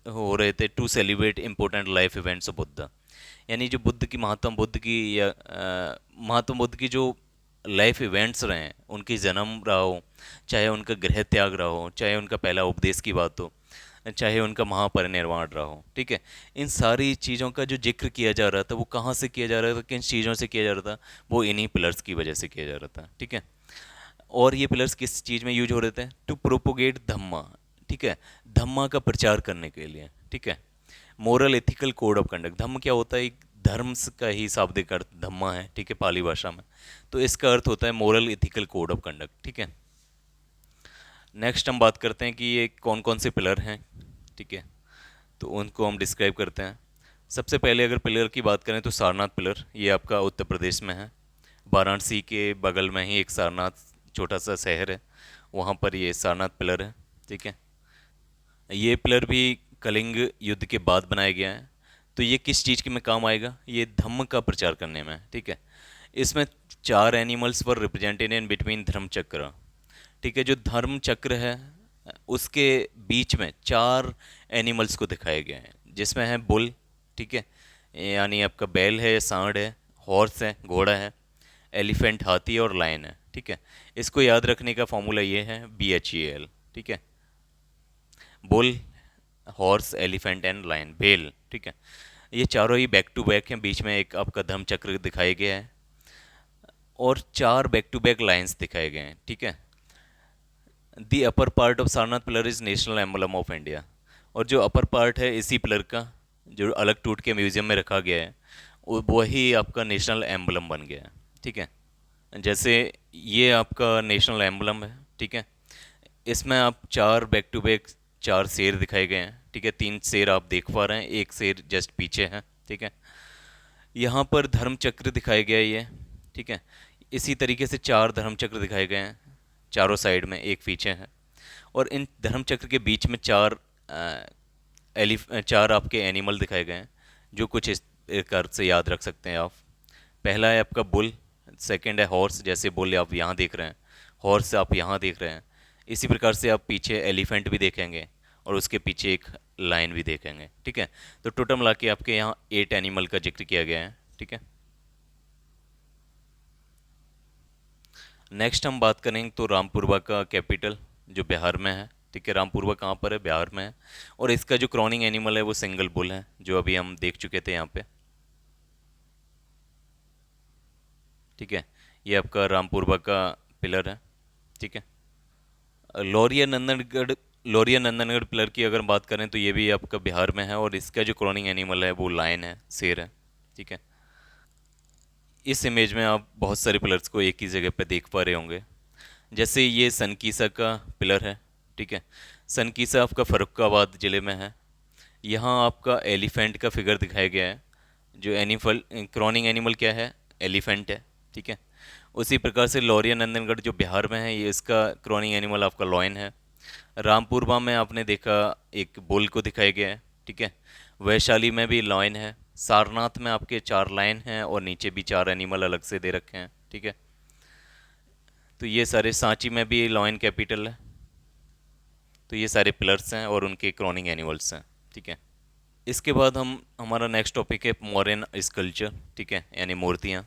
हो रहे थे to celebrate important life events of Buddha. यानी जो बुद्ध की महात्मा बुद्ध की जो लाइफ इवेंट्स रहे हैं, उनकी जन्म रहा हो, चाहे उनका गृह त्याग रहा हो, चाहे उनका पहला उपदेश की बात हो, चाहे उनका महापरिनिर्वाण रहा हो, ठीक है। इन सारी चीज़ों का जो जिक्र किया जा रहा था वो कहाँ से किया जा रहा था, किन चीज़ों से किया जा रहा था, वो इन्हीं पिलर्स की वजह से किया जा रहा था, ठीक है। और ये पिलर्स किस चीज़ में यूज हो रहे थे, टू प्रोपोगेट धम्मा, ठीक है, धम्मा का प्रचार करने के लिए, ठीक है। Moral ethical code of conduct, Dhamma क्या होता है, एक धर्म का ही शाब्दिक अर्थ धम्मा है, ठीक है, पाली भाषा में। तो इसका अर्थ होता है moral ethical code of conduct, ठीक है। नेक्स्ट हम बात करते हैं कि ये कौन कौन से पिलर हैं, ठीक है, तो उनको हम डिस्क्राइब करते हैं। सबसे पहले अगर पिलर की बात करें तो सारनाथ पिलर, ये आपका उत्तर प्रदेश में है। वाराणसी के बगल में ही एक सारनाथ छोटा सा शहर है, वहाँ पर ये सारनाथ पिलर है, ठीक है। ये पिलर भी कलिंग युद्ध के बाद बनाया गया है। तो ये किस चीज़ के में काम आएगा, ये धम्म का प्रचार करने में, ठीक है। इसमें 4 animals were represented in between धर्म चक्र, ठीक है। जो धर्म चक्र है उसके बीच में 4 एनिमल्स को दिखाया गया है, जिसमें है बुल, ठीक है, यानी आपका बैल है, सांड है, हॉर्स है, घोड़ा है, एलिफेंट हाथी और लायन है, ठीक है। इसको याद रखने का फॉर्मूला ये है BHEL, ठीक है। Bull, horse, elephant and lion, bell, ठीक है। ये चारों ही बैक टू बैक हैं, बीच में एक आपका धर्म चक्र दिखाया गया है और 4 बैक टू बैक लाइन्स दिखाए गए हैं, ठीक है। The upper part of Sarnath pillar is national emblem of India, और जो अपर पार्ट है इसी पिलर का जो अलग टूट के म्यूजियम में रखा गया है वही आपका नेशनल एम्बलम बन गया है, ठीक है। जैसे ये आपका नेशनल एम्बलम है, ठीक है। इसमें आप 4 बैक टू बैक 4 शेर दिखाए गए हैं, ठीक है। 3 शेर आप देख पा रहे हैं, एक शेर जस्ट पीछे है, ठीक है। यहाँ पर धर्म चक्र दिखाया गया है ये, ठीक है। इसी तरीके से 4 धर्म चक्र दिखाए गए हैं, चारों साइड में, एक पीछे है। और इन धर्म चक्र के बीच में 4 आपके एनिमल दिखाए गए हैं, जो कुछ इस प्रकार से याद रख सकते हैं आप। पहला है आपका बुल, सेकंड है हॉर्स, जैसे बुल आप यहाँ देख रहे हैं, हॉर्स आप यहाँ देख रहे हैं। इसी प्रकार से आप पीछे एलिफेंट भी देखेंगे और उसके पीछे एक लाइन भी देखेंगे, ठीक है। तो टोटल मिला के आपके यहाँ 8 एनिमल का जिक्र किया गया है, ठीक है। नेक्स्ट हम बात करेंगे तो रामपुरवा का कैपिटल जो बिहार में है, ठीक है। रामपुरवा कहाँ पर है, बिहार में है। और इसका जो क्रॉनिंग एनिमल है वो सिंगल बुल है, जो अभी हम देख चुके थे यहाँ पे, ठीक है। ये आपका रामपुरवा का पिलर है, ठीक है। लौरिया नंदनगढ़, लौरिया नंदनगढ़ पिलर की अगर बात करें तो ये भी आपका बिहार में है, और इसका जो क्रॉनिंग एनिमल है वो लायन है, शेर है, ठीक है। इस इमेज में आप बहुत सारे पिलर्स को एक ही जगह पे देख पा रहे होंगे। जैसे ये सनकीसा का पिलर है, ठीक है। सनकीसा आपका फर्रुखाबाद ज़िले में है। यहाँ आपका एलिफेंट का फिगर दिखाया गया है, जो एनिमल क्रॉनिंग एनिमल क्या है, एलिफेंट है, ठीक है। उसी प्रकार से लौरिया नंदनगढ़ जो बिहार में है, ये इसका क्रॉनिंग एनिमल आपका लॉयन है। रामपुरवा में आपने देखा एक बुल को दिखाया गया है, ठीक है। वैशाली में भी लॉयन है। सारनाथ में आपके 4 लायन हैं और नीचे भी 4 एनिमल अलग से दे रखे हैं, ठीक है। तो ये सारे, सांची में भी लॉयन कैपिटल है। तो ये सारे पिलर्स हैं और उनके क्रॉनिंग एनिमल्स हैं, ठीक है। इसके बाद हम, हमारा नेक्स्ट टॉपिक है मॉडर्न स्कल्पचर, ठीक है, यानी मूर्तियाँ।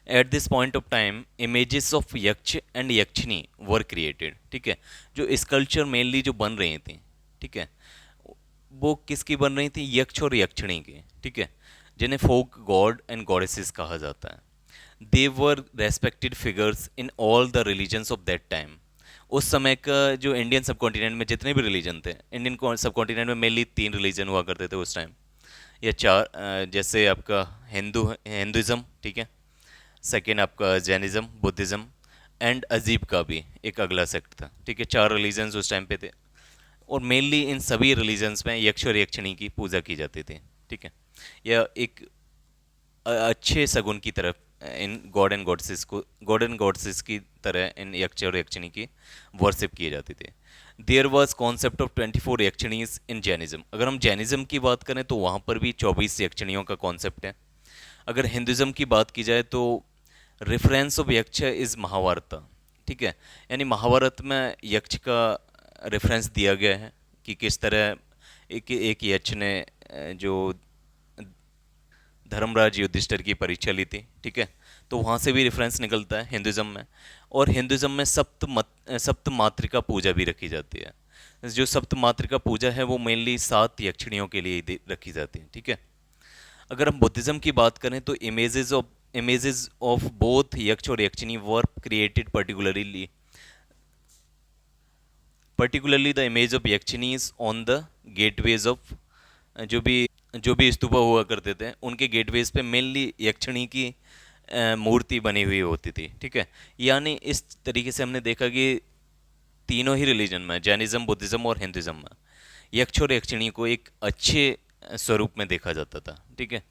Eight this point of time images of यक्ष एंड यक्षिणी वर क्रिएटेड, ठीक है। जो स्कल्पचर मेनली जो बन रही थी, ठीक है, वो किसकी बन रही थी, यक्ष और यक्षिणी की, ठीक है, जिन्हें फोक गॉड एंड गॉडेसेस कहा जाता है। They were respected figures in all the religions of that time. उस समय का जो इंडियन सब कॉन्टिनेंट में जितने भी रिलीजन थे, इंडियन सब कॉन्टिनेंट में मेनली 3 रिलीजन हुआ करते थे उस टाइम, या 4, जैसे आपका हिंदुज़म, ठीक है। सेकेंड आपका जैनिज़्म, बुद्धिज़्म एंड अजीब का भी एक अगला सेक्ट था, ठीक है। 4 रिलीजन्स उस टाइम पे थे, और मेनली इन सभी रिलीजन्स में यक्ष और यक्षिणी की पूजा की जाती थी, ठीक है। या एक अच्छे सगुन की तरफ इन गॉड एंड गॉडसेस को, गॉड एंड गॉडसेस की तरह इन यक्ष और यक्षिणी की वर्शिप किए जाते थे। There was concept of 24 yakshinis in Jainism. अगर हम जैनिज्म की बात करें तो वहाँ पर भी 24 यक्षिणियों का कॉन्सेप्ट है। अगर हिंदुज़म की बात की जाए तो रेफरेंस ऑफ यक्ष इज़ महाभारत, ठीक है। यानी महाभारत में यक्ष का रेफरेंस दिया गया है कि किस तरह एक एक यक्ष ने जो धर्मराज युधिष्ठिर की परीक्षा ली थी, ठीक है। तो वहाँ से भी रेफरेंस निकलता है हिंदुज़म में। और हिंदुज़म में सप्त मातृका पूजा भी रखी जाती है। जो सप्त मातृका पूजा है वो मेनली 7 यक्षिणियों के लिए रखी जाती है, ठीक है। अगर हम बुद्धिज़्म की बात करें तो इमेजेस ऑफ बोथ यक्ष और yakshini were created particularly particularly the image of yakshinis on the gateways of, जो भी स्तूपा हुआ करते थे उनके गेटवेज पे मेनली यक्षिणी की मूर्ति बनी हुई होती थी, ठीक है। यानी इस तरीके से हमने देखा कि तीनों ही रिलीजन में, जैनिज्म, बुद्धिज्म और हिंदुज्म में, यक्ष और यक्षिणी को एक अच्छे स्वरूप में देखा जाता था, ठीक है।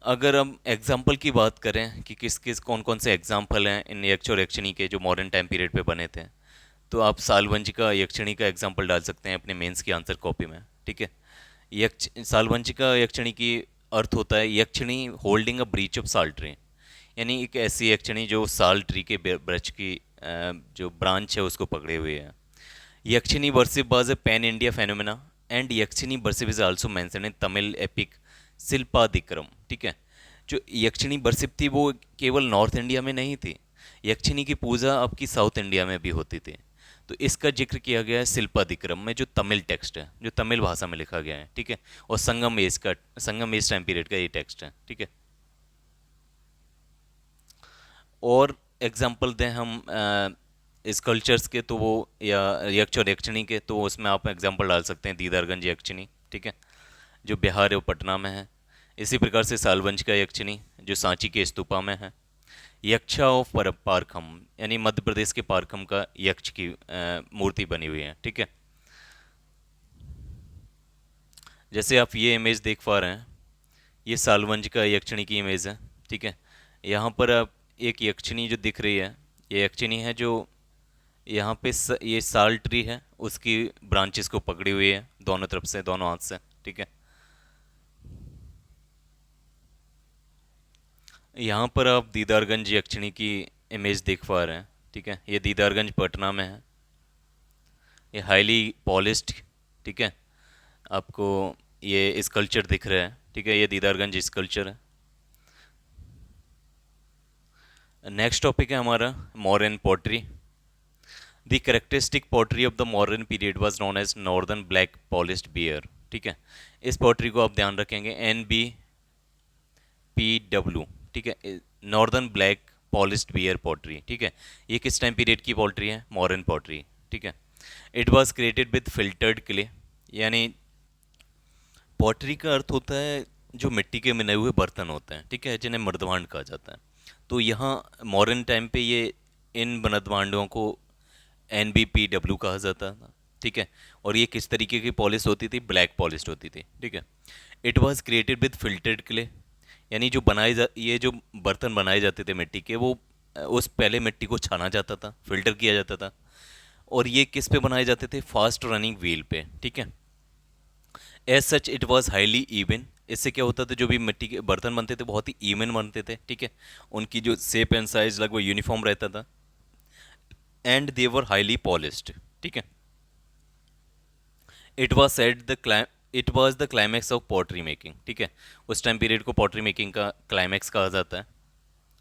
अगर हम एग्जाम्पल की बात करें कि किस किस कौन कौन से एग्जाम्पल हैं इन यक्ष और यक्षिणी के जो मॉडर्न टाइम पीरियड पे बने थे, तो आप सालवंजिका यक्षिणी का एग्जाम्पल डाल सकते हैं अपने मेंस की आंसर कॉपी में, ठीक है। यक्ष सालवंजिका यक्षिणी की अर्थ होता है यक्षिणी होल्डिंग अ ब्रीच ऑफ साल ट्री, यानी एक ऐसी यक्षिणी जो साल ट्री के वृक्ष की जो ब्रांच है उसको पकड़े हुए है। Yakshini worship was a pan India phenomena and yakshini worship is also mention in Tamil epic Silappadikaram, ठीक है। जो यक्षिणी वर्शिप थी वो केवल नॉर्थ इंडिया में नहीं थी, यक्षिणी की पूजा आपकी साउथ इंडिया में भी होती थी। तो इसका जिक्र किया गया है शिल्पादिक्रम में, जो तमिल टेक्स्ट है, जो तमिल भाषा में लिखा गया है, ठीक है। और संगम एज टाइम पीरियड का ये टेक्स्ट है, ठीक है। और एग्जाम्पल दें हम स्कल्पचर्स के, तो वो या यक्ष और यक्षिणी के, तो उसमें आप एग्जाम्पल डाल सकते हैं दीदारगंज यक्षिणी, ठीक है, जो बिहार और पटना में है। इसी प्रकार से सालवंज का यक्षिणी जो सांची के स्तूपा में है। यक्षा ऑफ पारखम, यानी मध्य प्रदेश के पारखम का यक्ष की मूर्ति बनी हुई है, ठीक है। जैसे आप ये इमेज देख पा रहे हैं, ये सालवंज का यक्षिणी की इमेज है, ठीक है। यहाँ पर आप एक यक्षिणी जो दिख रही है, ये यक्षिणी है जो यहाँ पे ये साल ट्री है उसकी ब्रांचेस को पकड़ी हुई है दोनों तरफ से, दोनों हाथ से, ठीक है। यहाँ पर आप दीदारगंज यक्षिणी की इमेज देख पा रहे हैं, ठीक है। ये दीदारगंज पटना में है, ये हाईली पॉलिश्ड, ठीक है। आपको ये स्कल्पचर दिख रहा है, ठीक है, ये दीदारगंज स्कल्पचर है। नेक्स्ट टॉपिक है हमारा modern pottery. The characteristic pottery of the modern period was known as northern black polished ware, ठीक है। इस पॉटरी को आप ध्यान रखेंगे NBPW, ठीक है, northern black polished ware pottery, ठीक है। ये किस टाइम पीरियड की पॉटरी है? मॉडर्न पॉटरी, ठीक है। It was created with filtered clay, यानी पॉटरी का अर्थ होता है जो मिट्टी के बने हुए बर्तन होते हैं, ठीक है, जिन्हें मर्दभांड कहा जाता है। तो यहाँ मॉडर्न टाइम पे ये इन मर्दभांडों को NBPW कहा जाता था, ठीक है। और ये किस तरीके की पॉलिश होती थी? ब्लैक पॉलिश होती थी, ठीक है। It was created with filtered clay, यानी जो ये जो बर्तन बनाए जाते थे मिट्टी के, वो उस पहले मिट्टी को छाना जाता था, फिल्टर किया जाता था। और ये किस पे बनाए जाते थे? फास्ट रनिंग व्हील पे, ठीक है। As such it was highly even, इससे क्या होता था, जो भी मिट्टी के बर्तन बनते थे बहुत ही इवन बनते थे, ठीक है। उनकी जो शेप एंड साइज लगभग यूनिफॉर्म रहता था। And they were highly polished, ठीक है। It was said it was the climax of pottery making, ठीक है। उस टाइम पीरियड को पॉटरी मेकिंग का क्लाइमैक्स कहा जाता है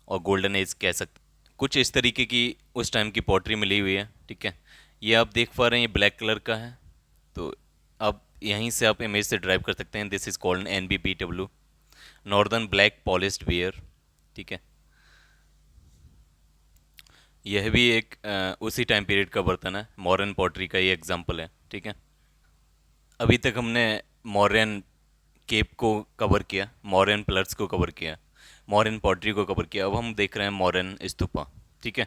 और गोल्डन एज कह सकते। कुछ इस तरीके की उस टाइम की पॉटरी मिली हुई है, ठीक है। ये आप देख पा रहे हैं, ये ब्लैक कलर का है, तो अब यहीं से आप इमेज से ड्राइव कर सकते हैं। This is called NBPW, northern black polished ware, ठीक है। यह भी एक उसी टाइम पीरियड का बर्तन है, मॉडर्न पॉटरी का ये एग्जांपल है, ठीक है। अभी तक हमने मॉडर्न केप को कवर किया, मॉडर्न पिलर्स को कवर किया, मॉडर्न पॉटरी को कवर किया। अब हम देख रहे हैं मॉडर्न स्तूपा, ठीक है,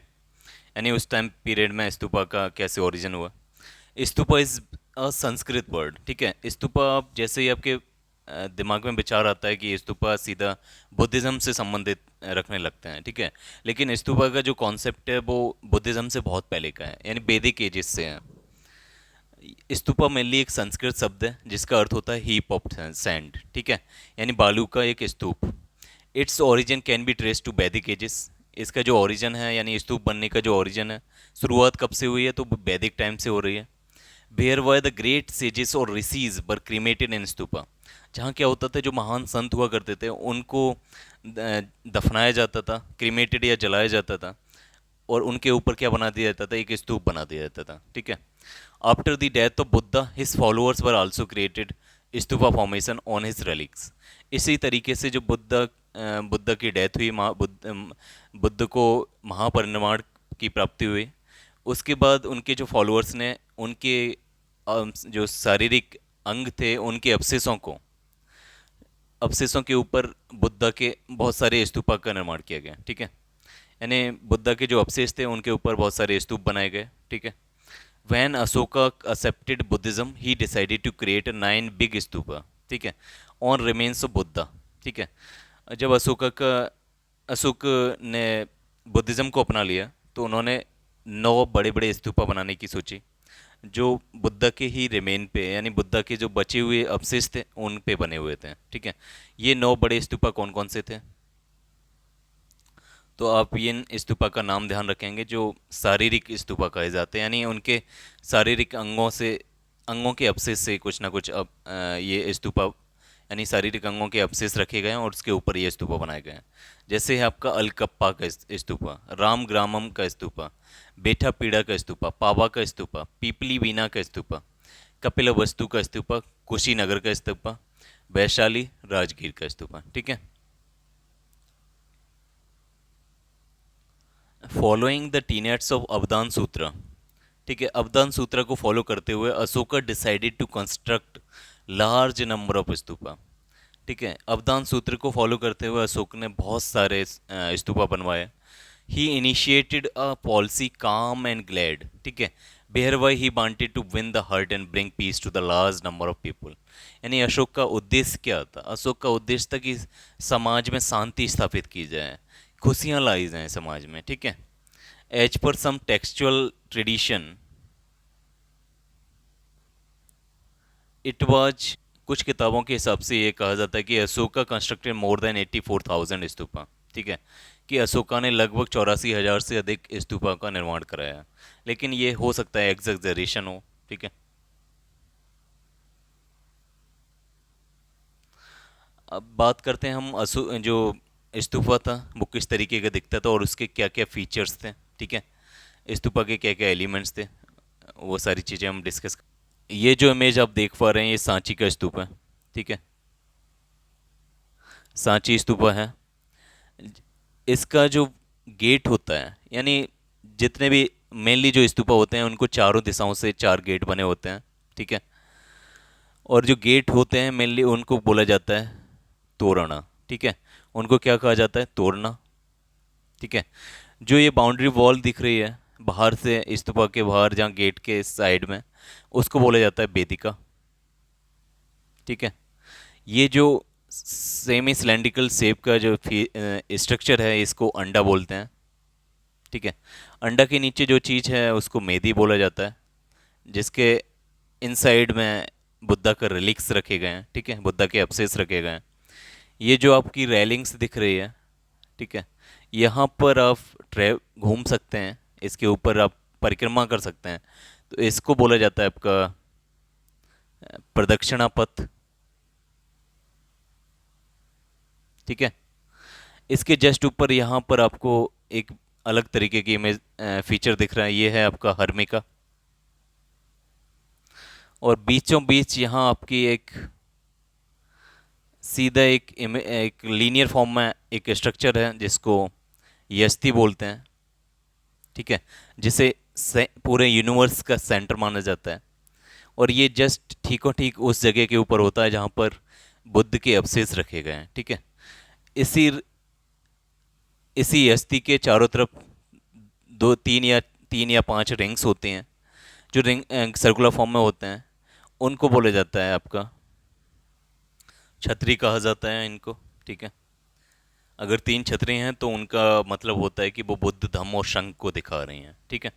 यानी उस टाइम पीरियड में स्तूपा का कैसे ओरिजिन हुआ। Stupa is a Sanskrit word, ठीक है। स्तूपा आप जैसे ही आपके दिमाग में विचार आता है कि स्तूपा सीधा बुद्धिज़्म से संबंधित रखने लगते हैं, ठीक है। लेकिन स्तूपा का जो कॉन्सेप्ट है वो बुद्धिज़्म से बहुत पहले का है, यानी वैदिक एजिस से है। स्तूपा मेनली एक संस्कृत शब्द है जिसका अर्थ होता है हीप ऑफ सैंड, ठीक है, यानी बालू का एक stupa. Its origin can be trace to Vedic ages, इसका जो ओरिजिन है यानी स्तूप बनने का जो ओरिजिन है, शुरुआत कब से हुई है? तो वैदिक टाइम से हो रही है। Where were the great sages और rishis were cremated in stupa, जहाँ क्या होता था, जो महान संत हुआ करते थे उनको दफनाया जाता था, क्रीमेटेड या जलाया जाता था, और उनके ऊपर क्या बना दिया जाता था? एक स्तूप बना दिया जाता था, ठीक है। After the death of Buddha his followers were also created stupa formation on his relics. इसी तरीके से जो बुद्ध की डेथ हुई, बुद्ध को महापरिनिर्वाण की प्राप्ति हुई, उसके बाद उनके जो फॉलोअर्स ने उनके जो शारीरिक अंग थे उनके अवशेषों के ऊपर बुद्धा के बहुत सारे स्तूपा का निर्माण किया गया, ठीक है। यानी बुद्धा के जो अवशेष थे उनके ऊपर बहुत सारे स्तूप बनाए गए, ठीक है। When Asoka accepted Buddhism, he decided to create a 9 big stupa, ठीक है, on remains of Buddha, ठीक है। जब अशोक ने बुद्धिज़्म को अपना लिया तो उन्होंने 9 बड़े बड़े स्तूपा बनाने की सोची, जो बुद्धा के ही रिमेन पे, यानी बुद्धा के जो बचे हुए अवशेष थे उन पे बने हुए थे, ठीक है। ये 9 बड़े स्तूपा कौन कौन से थे? तो आप इन स्तूपा का नाम ध्यान रखेंगे जो शारीरिक स्तूपा कहे जाते हैं, यानी उनके शारीरिक अंगों के अवशेष से कुछ ना कुछ ये स्तूपा, यानी शारीरिक अंगों के अवशेष रखे गए हैं और उसके ऊपर ये स्तूपा बनाए गए हैं। जैसे है आपका अलकप्पा का स्तूपा, राम ग्रामम का स्तूपा, बेठा पीड़ा का स्तूपा, पावा का स्तूपा, पीपली बीना का स्तूपा, कपिल वस्तु का स्तूपा, कुशीनगर का स्तूपा, वैशाली राजगीर का स्तूपा, ठीक है। फॉलोइंग द टीनेट्स ऑफ अवदान सूत्र, ठीक है, अवदान सूत्र को फॉलो करते हुए Ashoka decided to construct large number of stupa, ठीक है। अवदान सूत्र को फॉलो करते हुए अशोक ने बहुत सारे स्तूपा बनवाए। He initiated a policy calm and glad, ठीक है, बेहर why he wanted to win the heart and bring peace to the large number of people. यानी अशोक का उद्देश्य क्या था? अशोक का उद्देश्य था कि समाज में शांति स्थापित की जाए, खुशियाँ लाई जाएं समाज में, ठीक है। As per some textual tradition it was, कुछ किताबों के हिसाब से ये कहा जाता है कि Ashoka constructed more than 84,000 stupa, ठीक है, कि अशोका ने लगभग 84,000 से अधिक स्तूपा का निर्माण कराया है। लेकिन ये हो सकता है एग्जैजरेशन हो, ठीक है। अब बात करते हैं हम जो स्तूपा था वो किस तरीके का दिखता था और उसके क्या क्या फीचर्स थे, ठीक है, स्तूपा के क्या क्या एलिमेंट्स थे, वो सारी चीज़ें हम डिस्कस। ये जो इमेज आप देख पा रहे हैं ये सांची का स्तूप है, ठीक है, सांची स्तूपा है। इसका जो गेट होता है, यानी जितने भी मेनली जो स्तूपा होते हैं उनको चारों दिशाओं से 4 गेट बने होते हैं, ठीक है। और जो गेट होते हैं मेनली उनको बोला जाता है तोरणा, ठीक है, उनको क्या कहा जाता है? तोरणा, ठीक है। जो ये बाउंड्री वॉल दिख रही है बाहर से, स्तूपा के बाहर जहाँ गेट के साइड में, उसको बोला जाता है वेदिका, ठीक है। ये जो सेमी सिलेंड्रिकल शेप का जो स्ट्रक्चर है इसको अंडा बोलते हैं, ठीक है। अंडा के नीचे जो चीज़ है उसको मेदी बोला जाता है, जिसके इनसाइड में बुद्धा का रिलिक्स रखे गए हैं, ठीक है, बुद्धा के अवशेष रखे गए हैं। ये जो आपकी रेलिंग्स दिख रही है, ठीक है, यहाँ पर आप ट्रे घूम सकते हैं, इसके ऊपर आप परिक्रमा कर सकते हैं, तो इसको बोला जाता है आपका प्रदक्षिणा पथ, ठीक है। इसके जस्ट ऊपर यहाँ पर आपको एक अलग तरीके की इमेज फीचर दिख रहा है, ये है आपका हर्मिका, और बीचों बीच यहाँ आपकी एक सीधा एक लीनियर फॉर्म में एक स्ट्रक्चर है जिसको यस्ती बोलते हैं, ठीक है, जिसे पूरे यूनिवर्स का सेंटर माना जाता है। और ये जस्ट ठीकों ठीक उस जगह के ऊपर होता है जहाँ पर बुद्ध के अवशेष रखे गए हैं, ठीक है। इसी इसी यस्ती के चारों तरफ दो तीन या 5 रिंग्स होते हैं, जो रिंग सर्कुलर फॉर्म में होते हैं, उनको बोला जाता है आपका छतरी कहा जाता है इनको, ठीक है। अगर 3 छतरी हैं तो उनका मतलब होता है कि वो बुद्ध धम्म और शंख को दिखा रही हैं, ठीक है।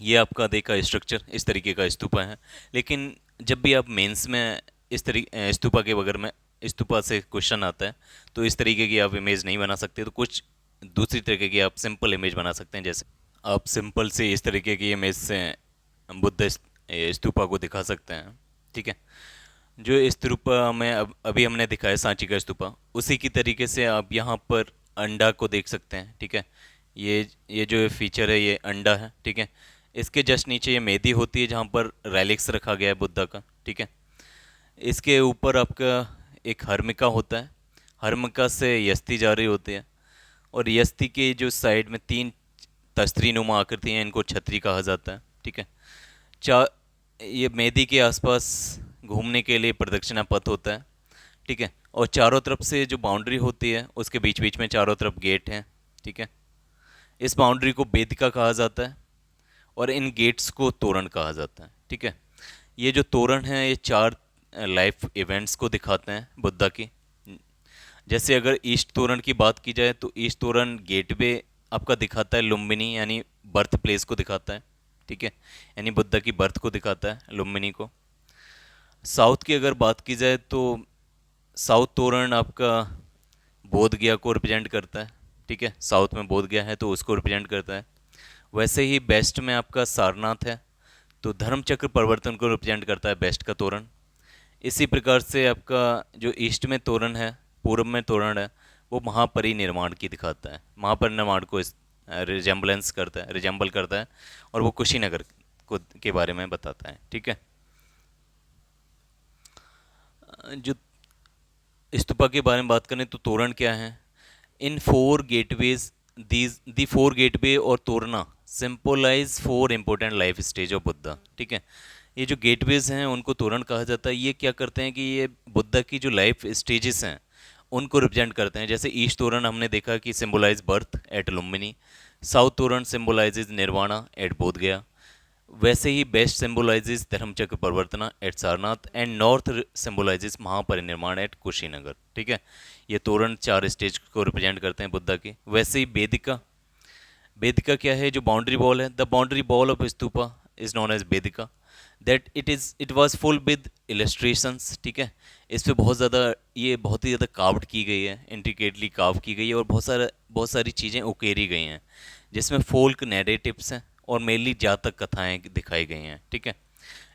ये आपका देखा स्ट्रक्चर इस तरीके का स्तूपा है। लेकिन जब भी आप मेंस में इस तरीके स्तूपा के बगैर में स्तूपा से क्वेश्चन आता है तो इस तरीके की आप इमेज नहीं बना सकते, तो कुछ दूसरी तरीके की आप सिंपल इमेज बना सकते हैं। जैसे आप सिंपल से इस तरीके की इमेज से बुद्ध स्तूपा को दिखा सकते हैं, ठीक है। जो स्तूपा में अभी हमने दिखाया सांची का स्तूपा, उसी की तरीके से आप यहाँ पर अंडा को देख सकते हैं, ठीक है। ये जो फीचर है ये अंडा है, ठीक है। इसके जस्ट नीचे ये मेदी होती है जहाँ पर रेलिक्स रखा गया है बुद्धा का, ठीक है। इसके ऊपर आपका एक हर्मिका होता है, हर्मिका से यस्ती जा रही होती है, और यस्ती के जो साइड में तस्तरी नुमा आकृति हैं, इनको छतरी कहा जाता है। ठीक है। चा ये मेदी के आसपास घूमने के लिए प्रदक्षिणा पथ होता है। ठीक है। और चारों तरफ से जो बाउंड्री होती है उसके बीच बीच में चारों तरफ गेट हैं। ठीक है। इस बाउंड्री को वेदिका कहा जाता है और इन गेट्स को तोरण कहा जाता है। ठीक है। ये जो तोरण हैं ये चार लाइफ इवेंट्स को दिखाते हैं बुद्धा की। जैसे अगर ईस्ट तोरण की बात की जाए तो ईस्ट तोरण गेटवे आपका दिखाता है लुम्बिनी, यानी बर्थ प्लेस को दिखाता है। ठीक है। यानी बुद्धा की बर्थ को दिखाता है लुम्बिनी को। साउथ की अगर बात की जाए तो साउथ तोरण आपका बोध गया को रिप्रेजेंट करता है। ठीक है। साउथ में बोध गया है तो उसको रिप्रेजेंट करता है। वैसे ही वेस्ट में आपका सारनाथ है तो धर्म चक्र परिवर्तन को रिप्रेजेंट करता है वेस्ट का तोरण। इसी प्रकार से आपका जो ईस्ट में तोरण है, पूर्व में तोरण है, वो महापरिनिर्वाण की दिखाता है, महापरिनिर्वाण को रिजेम्बलेंस करता है, रिजेंबल करता है, और वो कुशीनगर को के बारे में बताता है। ठीक है। जो स्तूपा के बारे में बात करें तो तोरण क्या है? In four gateways these the four gateway और torana symbolize four important life stage of Buddha. ठीक है। ये जो गेटवेज हैं उनको तोरण कहा जाता है। ये क्या करते हैं कि ये बुद्धा की जो लाइफ स्टेजेस हैं उनको रिप्रेजेंट करते हैं। जैसे ईस्ट तोरण हमने देखा कि symbolise birth at Lumbini, south torana symbolises nirvana at Bodh Gaya, वैसे ही west symbolises Dharmachakra Parivartana at Sarnath, and north symbolises Mahaparinirvana at Kushinagar. ठीक है। ये तोरण चार स्टेज को रिप्रेजेंट करते हैं बुद्धा की। वैसे ही वेदिका, वेदिका क्या है? जो बाउंड्री वॉल है, the boundary wall of stupa is known as vedika, that it was full with illustrations. ठीक है। इस पे बहुत ही ज़्यादा कार्व्ड की गई है, इंट्रिकेटली कार्व की गई है, और बहुत सारी चीज़ें उकेरी गई हैं, जिसमें फोल्क नैरेटिव्स हैं और मेनली जातक कथाएं दिखाई गई हैं। ठीक है।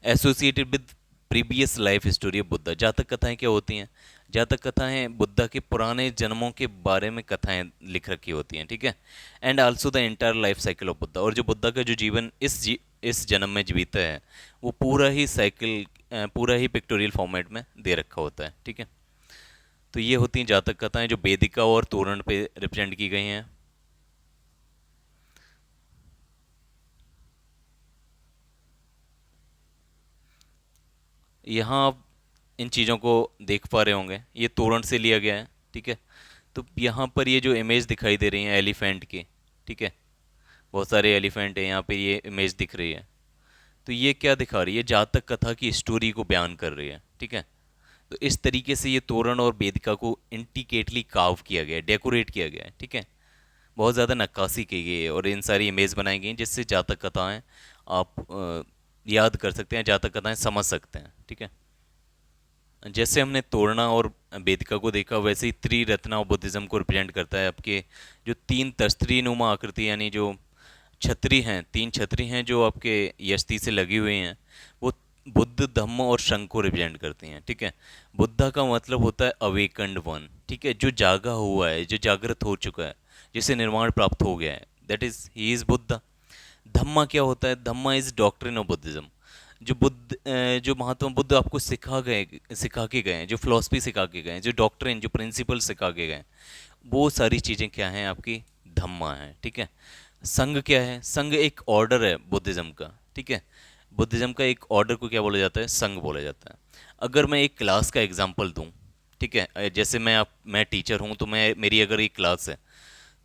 Associated with previous life story of Buddha. जातक कथाएं क्या होती हैं? जातक कथाएं बुद्धा के पुराने जन्मों के बारे में कथाएं लिख रखी होती हैं। ठीक है। And also the entire life cycle of Buddha, और जो बुद्धा का जो जीवन इस जन्म में जीवित है वो पूरा ही साइकिल, पूरा ही पिक्टोरियल फॉर्मेट में दे रखा होता है। ठीक है। तो ये होती हैं जातक कथाएं जो वेदिका और तोरण पे रिप्रेजेंट की गई हैं। यहाँ आप इन चीज़ों को देख पा रहे होंगे, ये तोरण से लिया गया है। ठीक है। तो यहाँ पर ये जो इमेज दिखाई दे रही है एलिफेंट की, ठीक है, बहुत सारे एलिफेंट हैं यहाँ पे, ये इमेज दिख रही है। तो ये क्या दिखा रही है? जातक कथा की स्टोरी को बयान कर रही है। ठीक है। तो इस तरीके से ये तोरण और वेदिका को इंटिकेटली कार्व किया गया है, डेकोरेट किया गया है। ठीक है। बहुत ज़्यादा नक्काशी की गई है और इन सारी इमेज बनाई गई हैं जिससे जातक कथाएं आप याद कर सकते हैं, जातक कथाएं समझ सकते हैं। ठीक है। जैसे हमने तोड़ना और वेदिका को देखा, वैसे ही त्रिरत्ना बुद्धिज्म को रिप्रेजेंट करता है। आपके जो तीन तस्तरी नुमा आकृति, यानी जो छतरी हैं, तीन छतरी हैं जो आपके यष्टि से लगी हुई हैं, वो बुद्ध, धम्म और संघ को रिप्रेजेंट करती हैं। ठीक है। बुद्धा का मतलब होता है अवेकंड वन। ठीक है। जो जागा हुआ है, जो जागृत हो चुका है, जिसे निर्वाण प्राप्त हो गया है, that is he is Buddha. Dhamma क्या होता है? Dhamma is doctrine of Buddhism. जो महात्मा बुद्ध आपको सिखा के गए हैं, जो फिलॉसफी सिखा के गए हैं, जो डॉक्ट्रिन, जो प्रिंसिपल सिखा के गए हैं, वो सारी चीज़ें क्या हैं? आपकी धम्मा है। ठीक है। संघ क्या है? संघ एक ऑर्डर है बुद्धिज्म का। ठीक है। बुद्धिज्म का एक ऑर्डर को क्या बोला जाता है? संघ बोला जाता है। अगर मैं एक क्लास का एग्जांपल दूं, ठीक है, जैसे मैं टीचर हूं, तो मेरी अगर एक क्लास है,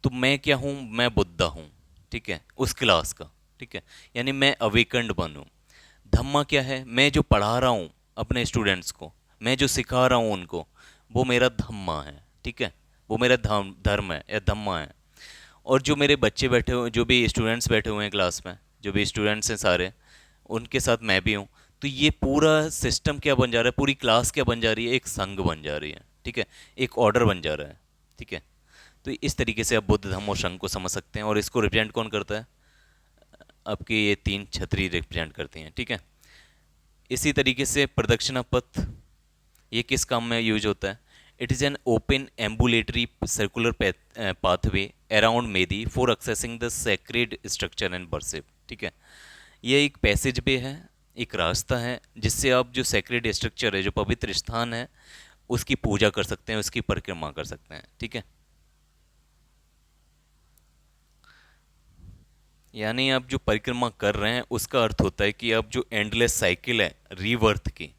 तो मैं क्या हूँ? मैं बुद्धा हूँ। ठीक है, उस क्लास का। ठीक है। यानी मैं अवेकंड बनूँ। धम्मा क्या है? मैं जो पढ़ा रहा हूँ अपने स्टूडेंट्स को, मैं जो सिखा रहा हूँ उनको, वो मेरा धम्मा है। ठीक है। वो मेरा धर्म है या धम्मा है। और जो मेरे बच्चे बैठे हुए, जो भी स्टूडेंट्स बैठे हुए हैं क्लास में, जो भी स्टूडेंट्स हैं सारे, उनके साथ मैं भी हूँ। तो ये पूरा सिस्टम क्या बन जा रहा है? पूरी क्लास क्या बन जा रही है? एक संघ बन जा रही है। ठीक है। एक ऑर्डर बन जा रहा है। ठीक है। तो इस तरीके से आप बुद्ध, धम्म और संघ को समझ सकते हैं। और इसको रिप्रेजेंट कौन करता है? आपके ये तीन छतरी रिप्रेजेंट करती हैं। ठीक है। इसी तरीके से प्रदक्षिणा पथ, ये किस काम में यूज होता है? It is an open ambulatory circular pathway around medhi for accessing the sacred structure and worship. ठीक है। ये एक पैसेज वे है, एक रास्ता है, जिससे आप जो सेक्रेड स्ट्रक्चर है, जो पवित्र स्थान है, उसकी पूजा कर सकते हैं, उसकी परिक्रमा कर सकते हैं। ठीक है। यानी आप जो परिक्रमा कर रहे हैं उसका अर्थ होता है कि आप जो एंडलेस साइकिल है रीबर्थ की,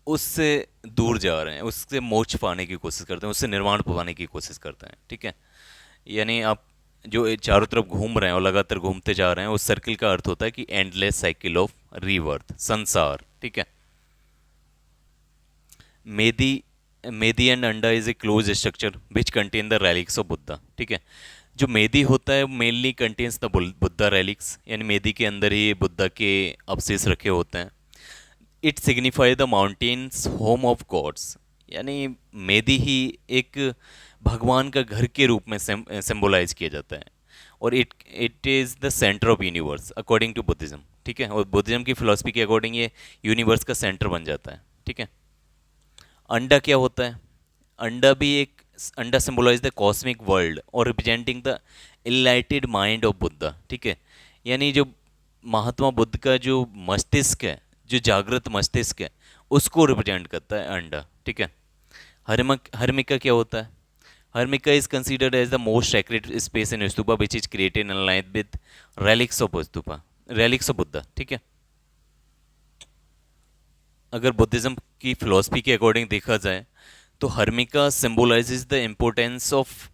उससे दूर जा रहे हैं, उससे मोक्ष पाने की कोशिश करते हैं, उससे निर्वाण पाने की कोशिश करते हैं। ठीक है, यानी आप जो चारों तरफ घूम रहे हैं और लगातार घूमते जा रहे हैं, उस सर्किल का अर्थ होता है कि एंडलेस साइकिल ऑफ रीबर्थ, संसार। ठीक है। मेदी मेदी एंड अंडा is a close structure which contain the relics of Buddha. ठीक है, जो मेदी होता है mainly contains the Buddha relics, यानी मेदी के अंदर ही बुद्धा के अवशेष रखे होते हैं। It signify the mountains home of gods, यानी मेदी ही एक भगवान का घर के रूप में सिंबलाइज किया जाता है, और it it is the centre of universe according to Buddhism. ठीक है, और बुद्धिज्म की फिलोसफी के अकॉर्डिंग ये यूनिवर्स का सेंटर बन जाता है। ठीक है। अंडा क्या होता है? अंडा भी एक, अंडा सिंबलाइज द कॉस्मिक वर्ल्ड और representing the enlightened mind of Buddha. ठीक है, यानी जो महात्मा बुद्ध का जो मस्तिष्क है, जो जागृत मस्तिष्क है, उसको रिप्रेजेंट करता है अंडा। ठीक है। हर्मिका क्या होता है? Harmika is considered as the most sacred space in stupa which is created in line with relics of stupa, relics of Buddha. ठीक है, अगर बुद्धिज्म की फिलॉसफी के अकॉर्डिंग देखा जाए तो harmika symbolises the importance of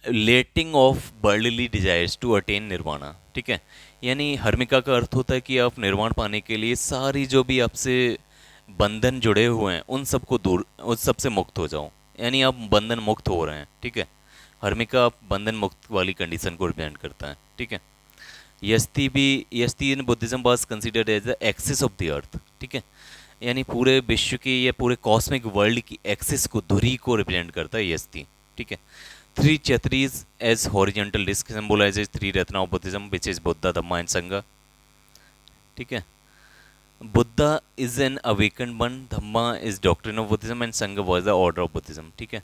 letting of worldly desires to attain nirvana. ठीक है, यानी हर्मिका का अर्थ होता है कि आप निर्वाण पाने के लिए सारी जो भी आपसे बंधन जुड़े हुए हैं उन सबको दूर, उन सबसे मुक्त हो जाओ, यानी आप बंधन मुक्त हो रहे हैं। ठीक है, हर्मिका आप बंधन मुक्त वाली कंडीशन को रिप्रेजेंट करता है। ठीक है। Yashti in Buddhism was considered as the axis of the earth. ठीक है, यानी पूरे विश्व की या पूरे कॉस्मिक वर्ल्ड की एक्सिस को, धुरी को रिप्रेजेंट करता है यस्ती। ठीक है। Three chhatris as horizontal disc symbolises three ratna of Buddhism which is Buddha, dhamma and sangha. ठीक है, Buddha is an awaken one, dhamma is doctrine of Buddhism and sangh was the order of Buddhism. ठीक है।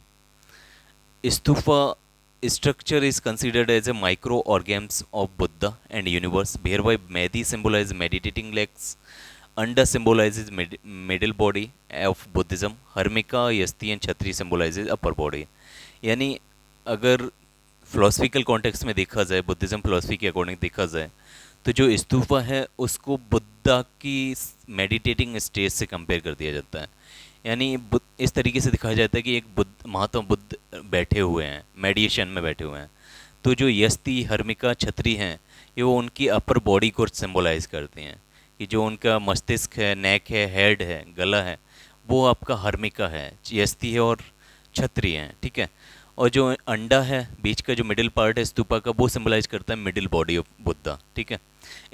Stupa structure is considered as a microorganisms of Buddha and universe, whereby Mehdi symbolizes meditating legs, Anda symbolizes middle body of Buddhism, Harmika, Yasti and Chhatri symbolizes upper body। यानी अगर फिलोसफिकल कॉन्टेक्स्ट में देखा जाए, बुद्धिज्म फिलोसफी के अकॉर्डिंग देखा जाए, तो जो स्तूपा है उसको बुद्धा की मेडिटेटिंग स्टेज से कंपेयर कर दिया जाता है। यानी इस तरीके से दिखाया जाता है कि एक बुद्ध, महात्मा बुद्ध बैठे हुए हैं, मेडिटेशन में बैठे हुए हैं। तो जो यस्ती, हर्मिका, छतरी हैं, ये वो उनकी अपर बॉडी को सिंबलाइज करती हैं, कि जो उनका मस्तिष्क है, नेक है, हेड है, गला है, वो आपका हर्मिका है, यस्ती है और छतरी है। ठीक है, और जो अंडा है, बीच का जो मिडिल पार्ट है स्तूपा का, वो सिंबलाइज करता है मिडिल बॉडी ऑफ बुद्धा। ठीक है।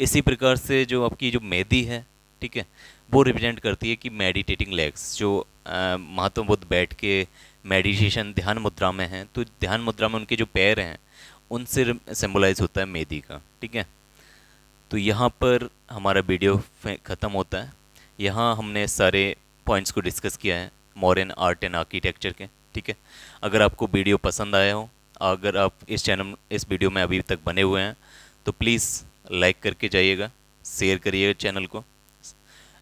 इसी प्रकार से जो आपकी जो मेदी है, ठीक है, वो रिप्रेजेंट करती है कि मेडिटेटिंग लेग्स, जो महात्मा बुद्ध बैठ के मेडिटेशन ध्यान मुद्रा में हैं, तो ध्यान मुद्रा में उनके जो पैर हैं उनसे सिंबलाइज होता है मेदी का। ठीक है, तो यहाँ पर हमारा वीडियो ख़त्म होता है। यहाँ हमने सारे पॉइंट्स को डिस्कस किया है मॉडर्न आर्ट एंड आर्किटेक्चर के। ठीक है, अगर आपको वीडियो पसंद आया हो, अगर आप इस वीडियो में अभी तक बने हुए हैं, तो प्लीज़ लाइक करके जाइएगा, शेयर करिएगा चैनल को,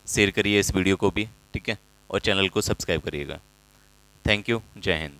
शेयर करिए इस वीडियो को भी। ठीक है, और चैनल को सब्सक्राइब करिएगा। थैंक यू, जय हिंद।